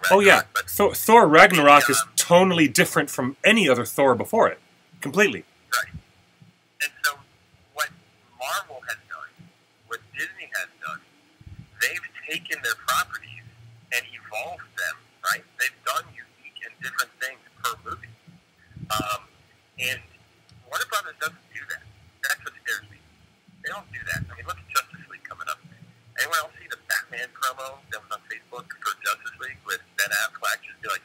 Oh yeah, Thor Ragnarok is tonally different from any other Thor before it, completely. Right. And so what Marvel has done, what Disney has done, they've taken their properties and evolved them, right? They've done unique and different things per movie. And Warner Brothers doesn't do that. That's what scares me. They don't do that. I mean, look at Justice League coming up. Anyone else see the Batman promo that was on Facebook for Justice League with Ben Affleck? Just be like,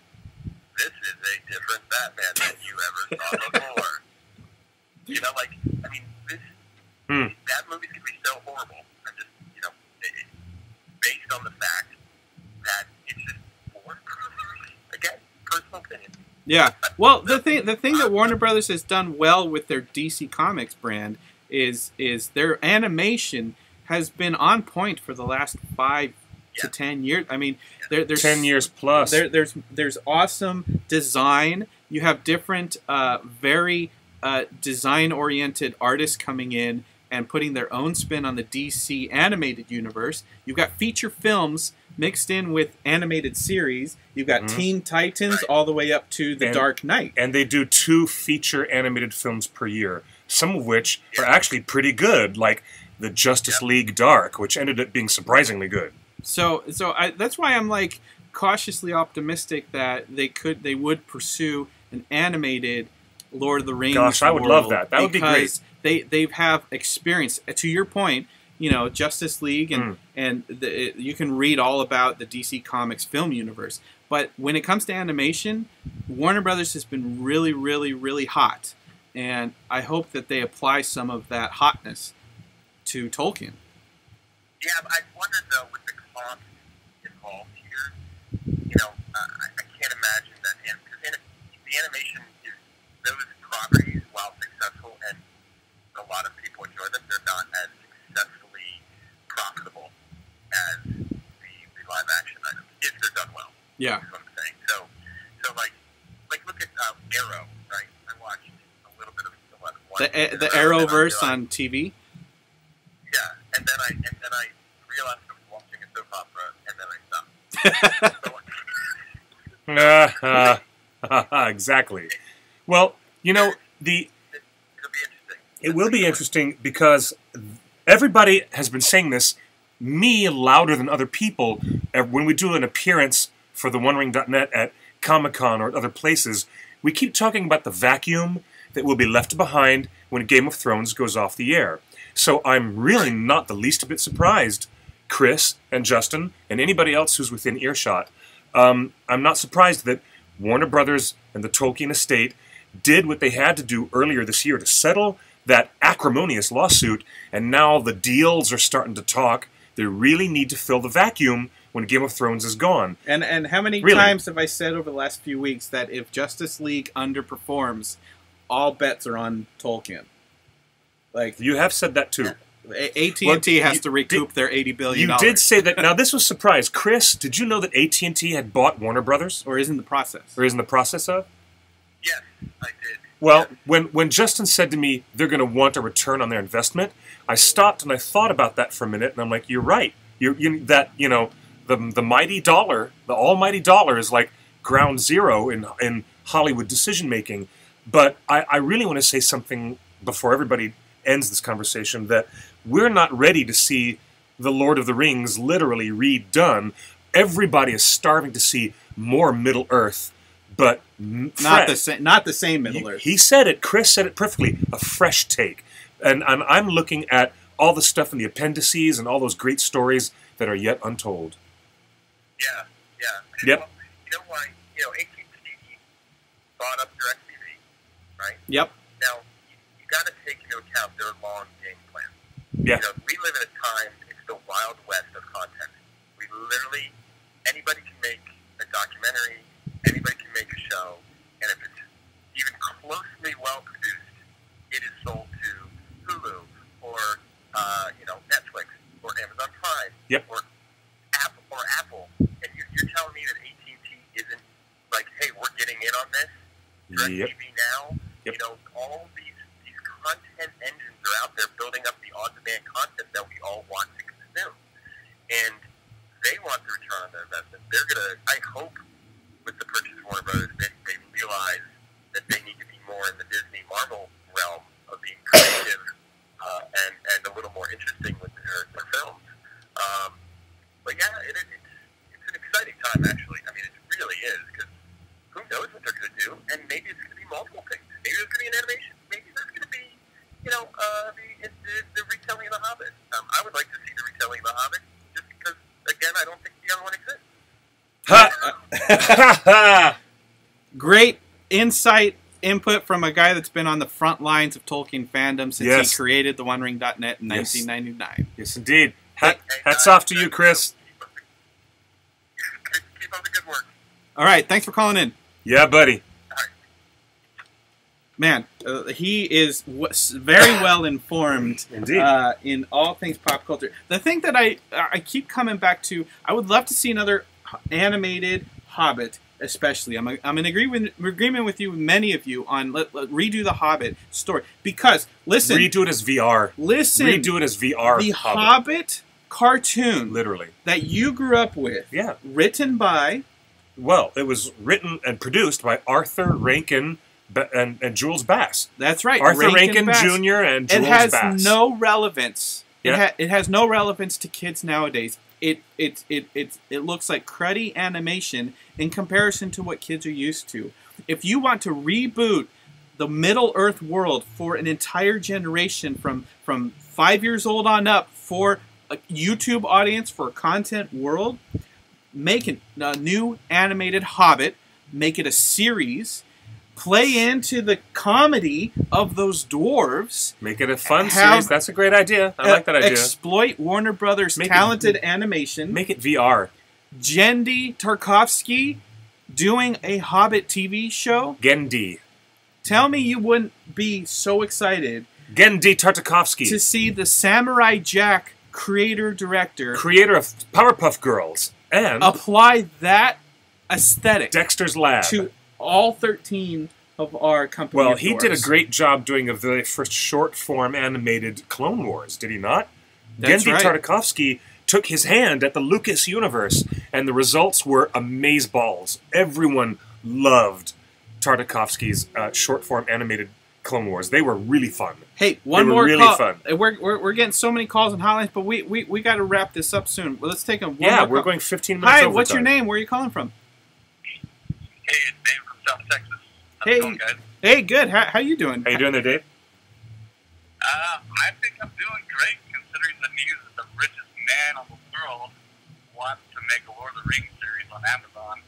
this is a different Batman than you ever saw before. That movie's going to be so horrible. I'm just, based on the fact that it's just boring. Again, personal opinion. Yeah. Well, the thing that Warner Brothers has done well with their DC Comics brand is their animation has been on point for the last 5 to 10 years. I mean, there's 10 years plus. There's awesome design. You have different, very design-oriented artists coming in and putting their own spin on the DC animated universe. You've got feature films mixed in with animated series. You've got Teen Titans all the way up to The Dark Knight. And they do 2 feature animated films per year, some of which are actually pretty good, like the Justice League Dark, which ended up being surprisingly good. So that's why I'm like cautiously optimistic that they would pursue an animated Lord of the Rings. Gosh, I would love that. That would be great. They have experience. To your point, you know, Justice League and you can read all about the DC Comics film universe. But when it comes to animation, Warner Brothers has been really, really, really hot, and I hope that they apply some of that hotness to Tolkien. Yeah, I wondered though with the cost involved here. You know, I can't imagine that because the animation is those properties, while successful and a lot of people enjoy them, they're not as successfully profitable as the live action items if they're done well. Yeah, is what I'm saying. So like look at Arrow, right? I watched a little bit of the Arrowverse on TV. Yeah, and then I realized I was watching a soap opera, and then I stopped. Exactly. Well, you know, it will be interesting because everybody has been saying this, me louder than other people, when we do an appearance for the OneRing.net at Comic-Con or other places. We keep talking about the vacuum that will be left behind when Game of Thrones goes off the air. So I'm really not the least bit surprised, Chris and Justin and anybody else who's within earshot. I'm not surprised that Warner Brothers and the Tolkien estate did what they had to do earlier this year to settle that acrimonious lawsuit, and now the deals are starting to talk. They really need to fill the vacuum when Game of Thrones is gone. And how many times have I said over the last few weeks that if Justice League underperforms, all bets are on Tolkien? Like, you have said that too. AT&T has to recoup their $80 billion. You did say that. Now, this was a surprise. Chris, did you know that AT&T had bought Warner Brothers? Or is in the process. Or is in the process of? Yes, I did. Well, when Justin said to me they're going to want a return on their investment, I stopped and I thought about that for a minute, and I'm like, you're right. The mighty dollar, the almighty dollar is like ground zero in Hollywood decision-making. But I really want to say something before everybody ends this conversation, that we're not ready to see The Lord of the Rings literally redone. Everybody is starving to see more Middle-earth, but not the same Middle-earth. He said it, Chris said it perfectly, a fresh take. And I'm looking at all the stuff in the appendices and all those great stories that are yet untold. Yeah. Yep. You know why? AT&T bought up DirecTV, right? Yep. Now, you got to take into account their long game plan. Yeah. We live in a time, it's the wild west of content. We literally, anybody can make a documentary, anybody can make a show, and if it's even closely well-produced, it is sold to Hulu or, Netflix or Amazon Prime or Apple. And you're telling me that AT&T isn't like, hey, we're getting in on this? DirecTV now? Yep. All these content engines are out there building up the on-demand content that we all want to consume. And they want the return on their investment. They're going to, I hope, with the purchase of Warner Brothers, they realize that they need to be more in the Disney Marvel realm of being creative and a little more interesting with their films. But yeah, it's an exciting time, actually. I mean, it really is, because who knows what they're going to do, and maybe it's going to be multiple things. Maybe there's going to be an animation. Maybe there's going to be, the retelling of The Hobbit. I would like to see the retelling of The Hobbit, just because, again, I don't think the other one exists. Great insight, input from a guy that's been on the front lines of Tolkien fandom since he created the OneRing.net in 1999. Yes, indeed. Hats off to you, Chris. Keep up the good work. All right, thanks for calling in. Yeah, buddy. All right. Man, he is very well informed Indeed. In all things pop culture. The thing that I keep coming back to, I would love to see another animated Hobbit, especially. I'm in agreement with you, many of you, on let redo the Hobbit story. Because, listen... Redo it as VR. Listen. Redo it as VR. The Hobbit cartoon... Literally. ...that you grew up with. Yeah. Written by... Well, it was written and produced by Arthur Rankin and Jules Bass. That's right. Arthur Rankin Jr. and Jules Bass. It has no relevance. Yeah. It has no relevance to kids nowadays. It looks like cruddy animation in comparison to what kids are used to. If you want to reboot the Middle Earth world for an entire generation from 5 years old on up for a YouTube audience, for a content world, make a new animated Hobbit, make it a series, play into the comedy of those dwarves. Make it a fun series. That's a great idea. I like that idea. Exploit Warner Brothers' talented animation. Make it VR. Genndy Tartakovsky doing a Hobbit TV show. Genndy. Tell me you wouldn't be so excited. Genndy Tartakovsky. To see the Samurai Jack creator-director. Creator of Powerpuff Girls. And apply that aesthetic. Dexter's Lab. To all 13 of our company. Well, he did a great job doing a very first short-form animated Clone Wars, did he not? Genndy Tartakovsky took his hand at the Lucas universe, and the results were amazeballs. Everyone loved Tartakovsky's short-form animated Clone Wars. They were really fun. Hey, one more call. We're getting so many calls and hotlines, but we got to wrap this up soon. Well, let's take a we're going 15 minutes. Hi, what's your name? Where are you calling from? Hey, it's Dave from South Texas. How's Hey, it going, guys? Hey, good. How you doing? How you doing there, Dave? I think I'm doing great considering the news that the richest man in the world wants to make a Lord of the Rings series on Amazon.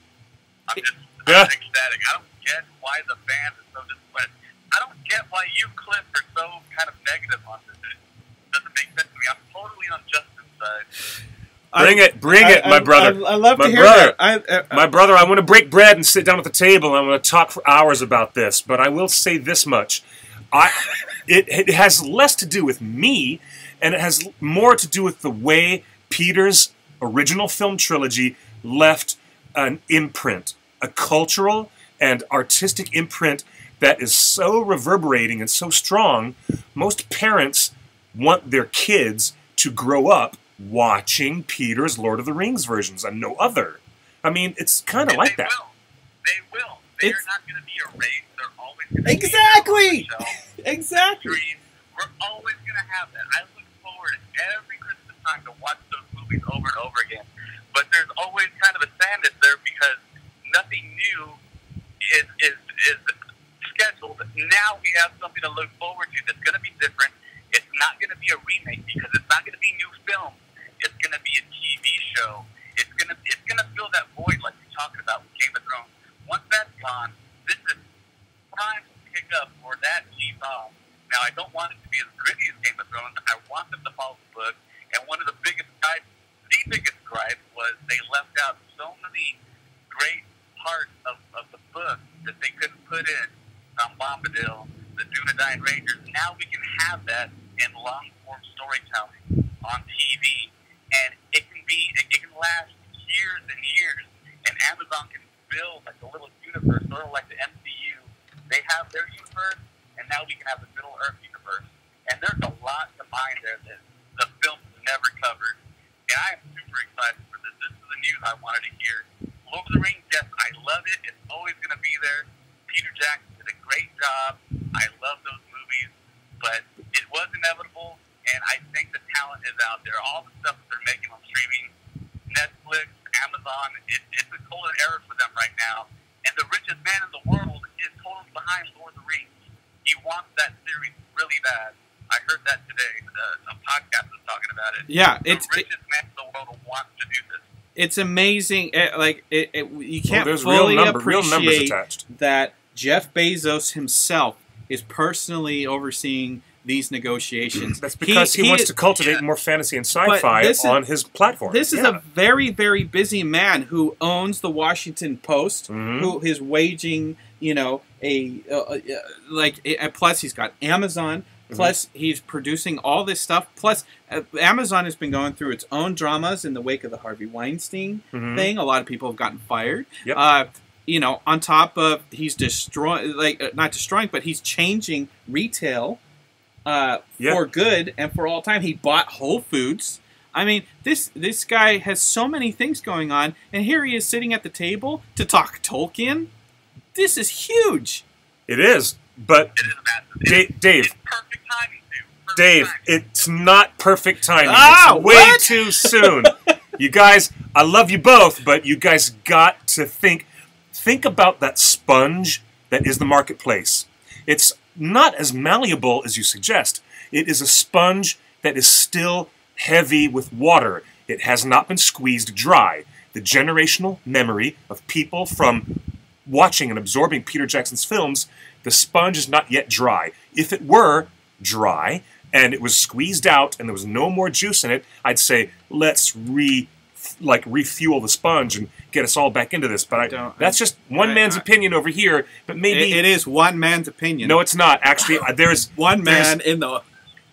I'm ecstatic. I don't get why the fans are so disappointed. I don't get why you, Cliff, are so kind of negative on this. It doesn't make sense to me. I'm totally on Justin's side. Bring it, my brother. I love to hear that. My brother, I want to break bread and sit down at the table, and I want to talk for hours about this, but I will say this much. It has less to do with me, and it has more to do with the way Peter's original film trilogy left an imprint, a cultural and artistic imprint that is so reverberating and so strong. Most parents want their kids to grow up watching Peter's Lord of the Rings versions and no other. I mean, it's kind of like that. They will. They're not going to be erased. They're always going to be Exactly. We're always going to have that. I look forward every Christmas time to watch those movies over and over again. But there's always kind of a sadness there because nothing new is scheduled. Now we have something to look forward to that's going to be different. It's not going to be a remake because it's not going to be new films. It's going to be a TV show. It's going to fill that void like we're talking about with Game of Thrones. Once that's gone, this is time to pick up where that leaves off. Now, I don't want it to be as gritty as Game of Thrones. I want them to follow the book. And one of the biggest gripes was they left out so many great parts of the book that they couldn't put in on Bombadil, the Dunedain Rangers. Now we can have that in long-form storytelling on TV. And it can last years and years. And Amazon can build like a little universe, sort of like the MCU. They have their universe, and now we can have the Middle Earth universe. And there's a lot to mine there that the film has never covered. And I am super excited for this. This is the news I wanted to hear. Lord of the Rings, yes, I love it. It's always going to be there. Peter Jackson did a great job. I love those movies. But it was inevitable, and I think the talent is out there. All the stuff that they're making on streaming, Netflix, Amazon, it's a golden era for them right now. And the richest man in the world is totally behind Lord of the Rings. He wants that series really bad. I heard that today. A podcast was talking about it. Yeah, the richest man in the world wants to do this. It's amazing. You can't fully appreciate that Jeff Bezos himself is personally overseeing these negotiations. That's because he wants to cultivate more fantasy and sci-fi on his platform. This is a very, very busy man who owns the Washington Post, who is waging, you know, plus he's got Amazon. Plus, he's producing all this stuff. Plus, Amazon has been going through its own dramas in the wake of the Harvey Weinstein thing. A lot of people have gotten fired. Yep. You know, on top of he's not destroying, but he's changing retail for good and for all time. He bought Whole Foods. I mean, this guy has so many things going on, and here he is sitting at the table to talk Tolkien. This is huge. It is, but Dave. Perfect timing, dude. Dave, it's not perfect timing. Oh, it's way too soon. You guys, I love you both, but you guys got to think about that sponge that is the marketplace. It's not as malleable as you suggest. It is a sponge that is still heavy with water. It has not been squeezed dry. The generational memory of people from watching and absorbing Peter Jackson's films, the sponge is not yet dry. If it were dry and it was squeezed out and there was no more juice in it, I'd say let's refuel the sponge and get us all back into this. But that's just one man's opinion over here. But maybe it is one man's opinion. No, it's not. Actually, there's one man in the.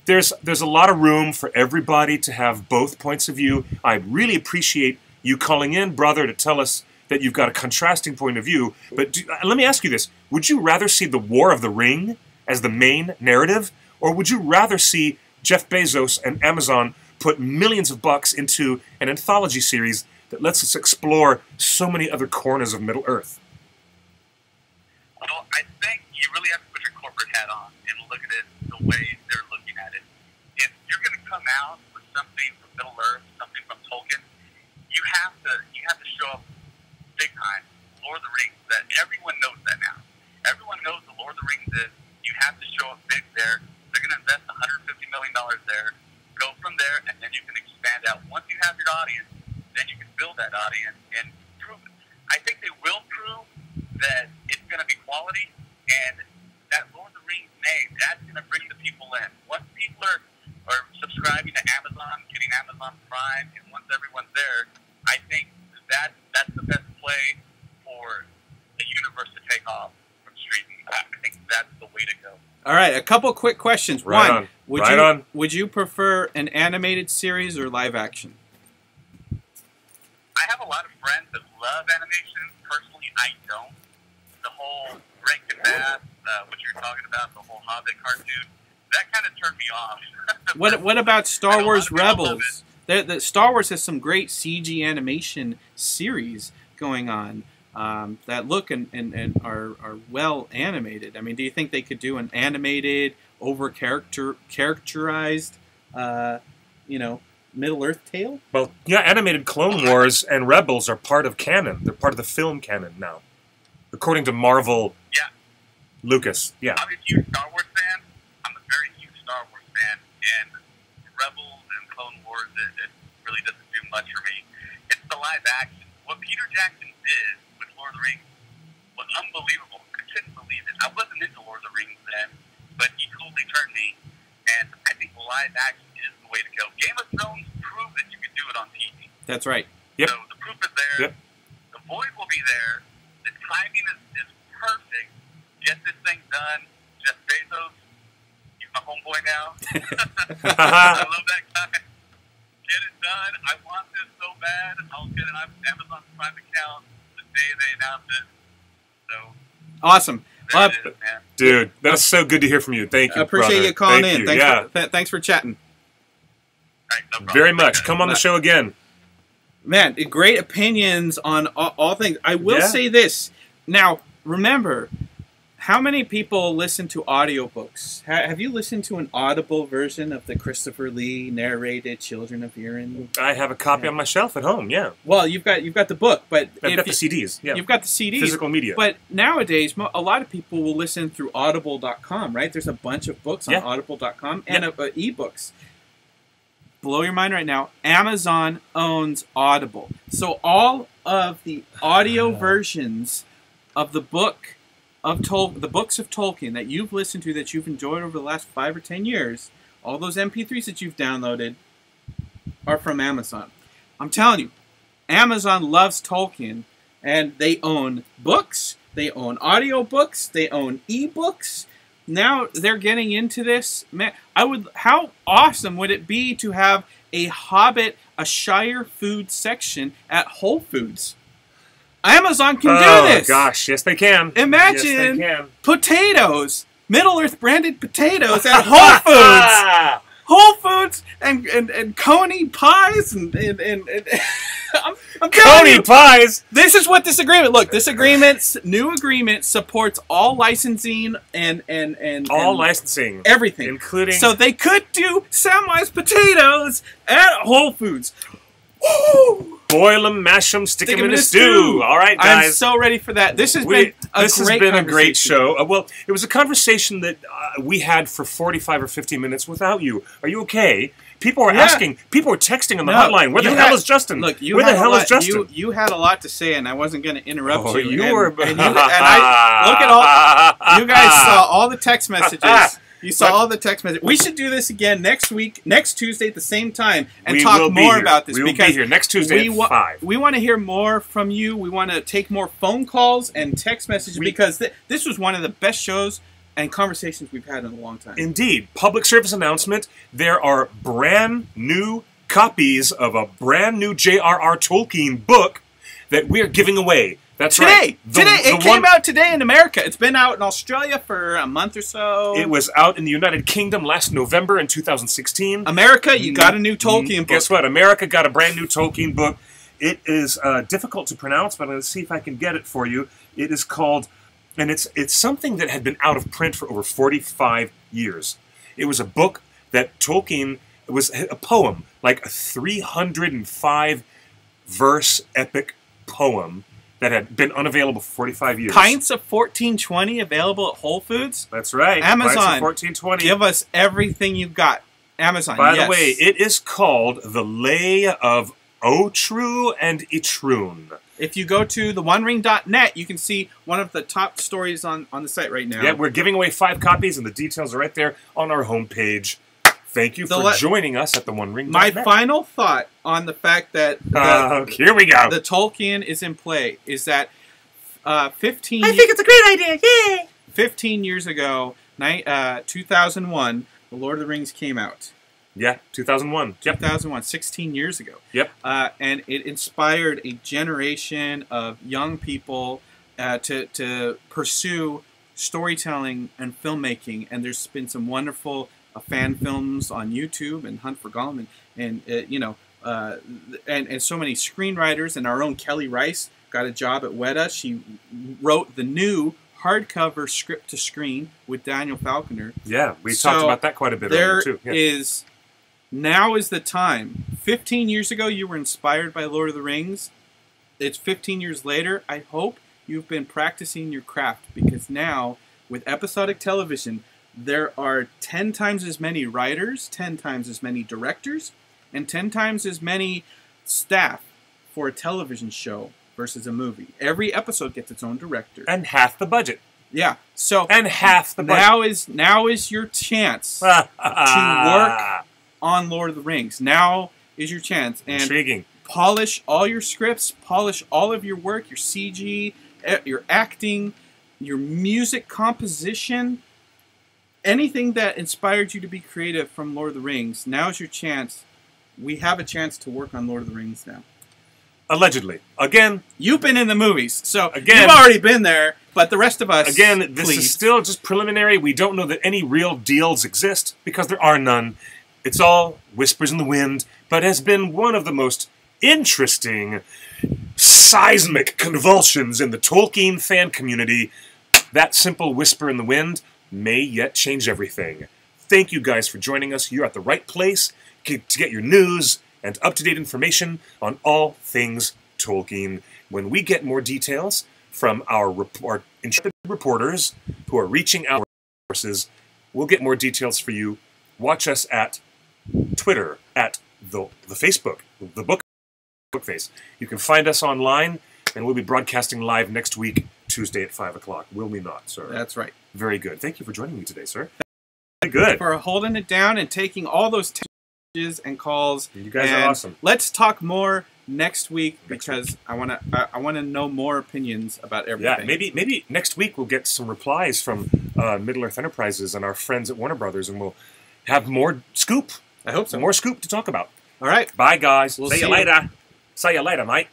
There's a lot of room for everybody to have both points of view. I'd really appreciate you calling in, brother, to tell us that you've got a contrasting point of view. But let me ask you this. Would you rather see the War of the Ring as the main narrative? Or would you rather see Jeff Bezos and Amazon put millions of bucks into an anthology series that lets us explore so many other corners of Middle-earth? Well, I think you really have to put your corporate hat on and look at it the way they're looking at it. If you're going to come out with something from Middle-earth, something from Tolkien, you have to show up big time. Lord of the Rings, that everyone knows that now. Everyone knows the Lord of the Rings is. You have to show up big there. They're going to invest $150 million there. Go from there, and then you can expand out. Once you have your audience, then you can build that audience and prove it. I think they will prove that it's going to be quality, and that Lord of the Rings name, that's going to bring the people in. Once people are subscribing to Amazon, getting Amazon Prime, and once everyone's there, I think that's the best play for the universe to take off from streaming. I think that's the way to go. All right, a couple quick questions. Right One, would you prefer an animated series or live action? I have a lot of friends that love animation. Personally, I don't. The whole Rankin Bass, what you're talking about, the whole Hobbit cartoon, that kind of turned me off. What about Star Wars Rebels? The Star Wars has some great CG animation series going on that look and are well animated. I mean, do you think they could do an animated, characterized, Middle-earth tale? Well, yeah, animated Clone Wars and Rebels are part of canon. They're part of the film canon now, according to Marvel. Yeah. Lucas. Yeah. I'm a huge Star Wars fan. I'm a very huge Star Wars fan, and Rebels and Clone Wars, it really doesn't do much for me. It's the live action. What Peter Jackson did with Lord of the Rings was unbelievable. I couldn't believe it. I wasn't into Lord of the Rings then, but he totally turned me, and I think live action is the way to go. Game of Thrones proved that you could do it on TV. That's right. Yep. So the proof is there. Yep. The void will be there. The timing is perfect. Get this thing done. Jeff Bezos, he's my homeboy now. I love that guy. Get it done. I want this so bad. I'll get an Amazon Prime account the day they announce it. So awesome. There it is, man. Dude, that's so good to hear from you. Thank you. I appreciate brother. you calling Thank in. You. Thanks for chatting. All right, no problem. Very much. Come on the show again. Man, great opinions on all things. I will say this. Now, remember, how many people listen to audiobooks? Have you listened to an Audible version of the Christopher Lee narrated Children of Erin? I have a copy on my shelf at home, yeah. Well, you've got the book, but I've got the CDs, yeah. You've got the CDs. Physical media. But nowadays, a lot of people will listen through audible.com, right? There's a bunch of books on audible.com and ebooks. Blow your mind right now. Amazon owns Audible. So all of the audio versions of the book of the books of Tolkien that you've listened to, that you've enjoyed over the last 5 or 10 years, all those MP3s that you've downloaded are from Amazon. I'm telling you, Amazon loves Tolkien, and they own books, they own audiobooks, they own ebooks. Now they're getting into this. Man, how awesome would it be to have a Hobbit, a Shire food section at Whole Foods? Amazon can do this. Oh gosh, yes they can. Imagine yes, they can. Potatoes, Middle Earth branded potatoes at Whole Foods. Whole Foods and Coney pies and I'm telling you, Coney pies. this is what this agreement. Look, this new agreement supports all licensing and All licensing, everything, including. So they could do Samwise potatoes at Whole Foods. Woo! Boil them, mash them, stick them in a stew. All right, guys. I'm so ready for that. This has been a great show. Well, it was a conversation that we had for 45 or 50 minutes without you. Are you okay? People are asking. People are texting on the hotline. Where the hell is Justin? Look, where the hell is Justin? You had a lot to say, and I wasn't going to interrupt you. You were. And I look at all. You guys saw all the text messages. You saw all the text messages. We should do this again next week, next Tuesday at the same time, and talk more about this. We will be here next Tuesday at 5. We want to hear more from you. We want to take more phone calls and text messages because this was one of the best shows and conversations we've had in a long time. Indeed. Public service announcement. There are brand new copies of a brand new J.R.R. Tolkien book that we are giving away. That's right. It came out today in America. It's been out in Australia for a month or so. It was out in the United Kingdom last November in 2016. America, you got a new Tolkien book. Guess what? America got a brand new Tolkien book. It is difficult to pronounce, but I'm going to see if I can get it for you. It is called, and it's something that had been out of print for over 45 years. It was a book that Tolkien, it was a poem, like a 305-verse epic poem that had been unavailable for 45 years. Pints of 1420 available at Whole Foods. That's right. Amazon. Pints of 1420. Give us everything you've got. Amazon. By the way, it is called The Lay of Otru and Itrun. If you go to theonering.net, you can see one of the top stories on the site right now. Yeah, we're giving away 5 copies, and the details are right there on our homepage. Thank you for joining us at the One Ring. My final thought on the fact that here we go. The Tolkien is in play is that 15. I think it's a great idea. Yay! 15 years ago, 2001, The Lord of the Rings came out. Yeah, 2001. Yep. 2001, 16 years ago. Yep. And it inspired a generation of young people to pursue storytelling and filmmaking. And there's been some wonderful fan films on YouTube and Hunt for Gollum and so many screenwriters, and our own Kelly Rice got a job at Weta. She wrote the new hardcover script to screen with Daniel Falconer. Yeah, we talked about that quite a bit earlier too. Yeah. Now is the time. 15 years ago you were inspired by Lord of the Rings. It's 15 years later. I hope you've been practicing your craft, because now with episodic television there are 10 times as many writers, 10 times as many directors, and 10 times as many staff for a television show versus a movie. Every episode gets its own director. And half the budget. Yeah. So and half the budget. Now is your chance to work on Lord of the Rings. Now is your chance. And intriguing. Polish all your scripts, polish all of your work, your CG, your acting, your music composition. Anything that inspired you to be creative from Lord of the Rings, now's your chance. We have a chance to work on Lord of the Rings now. Allegedly. Again. You've been in the movies, so again, you've already been there, but the rest of us, again, this is still just preliminary. We don't know that any real deals exist, because there are none. It's all whispers in the wind, but has been one of the most interesting seismic convulsions in the Tolkien fan community. That simple whisper in the wind may yet change everything. Thank you guys for joining us. You're at the right place to get your news and up-to-date information on all things Tolkien. When we get more details from our intrepid reporters who are reaching out sources, we'll get more details for you. Watch us at Twitter, at the Facebook, the book face. You can find us online, and we'll be broadcasting live next week Tuesday at 5 o'clock, will we not, sir? That's right. Very good. Thank you for joining me today, sir. Very good. For holding it down and taking all those messages and calls. You guys are awesome. Let's talk more next week because I want to know more opinions about everything. Yeah, maybe next week we'll get some replies from Middle Earth Enterprises and our friends at Warner Brothers, and we'll have more scoop. I hope so. More scoop to talk about. All right. Bye, guys. We'll see you later. See you later, mate.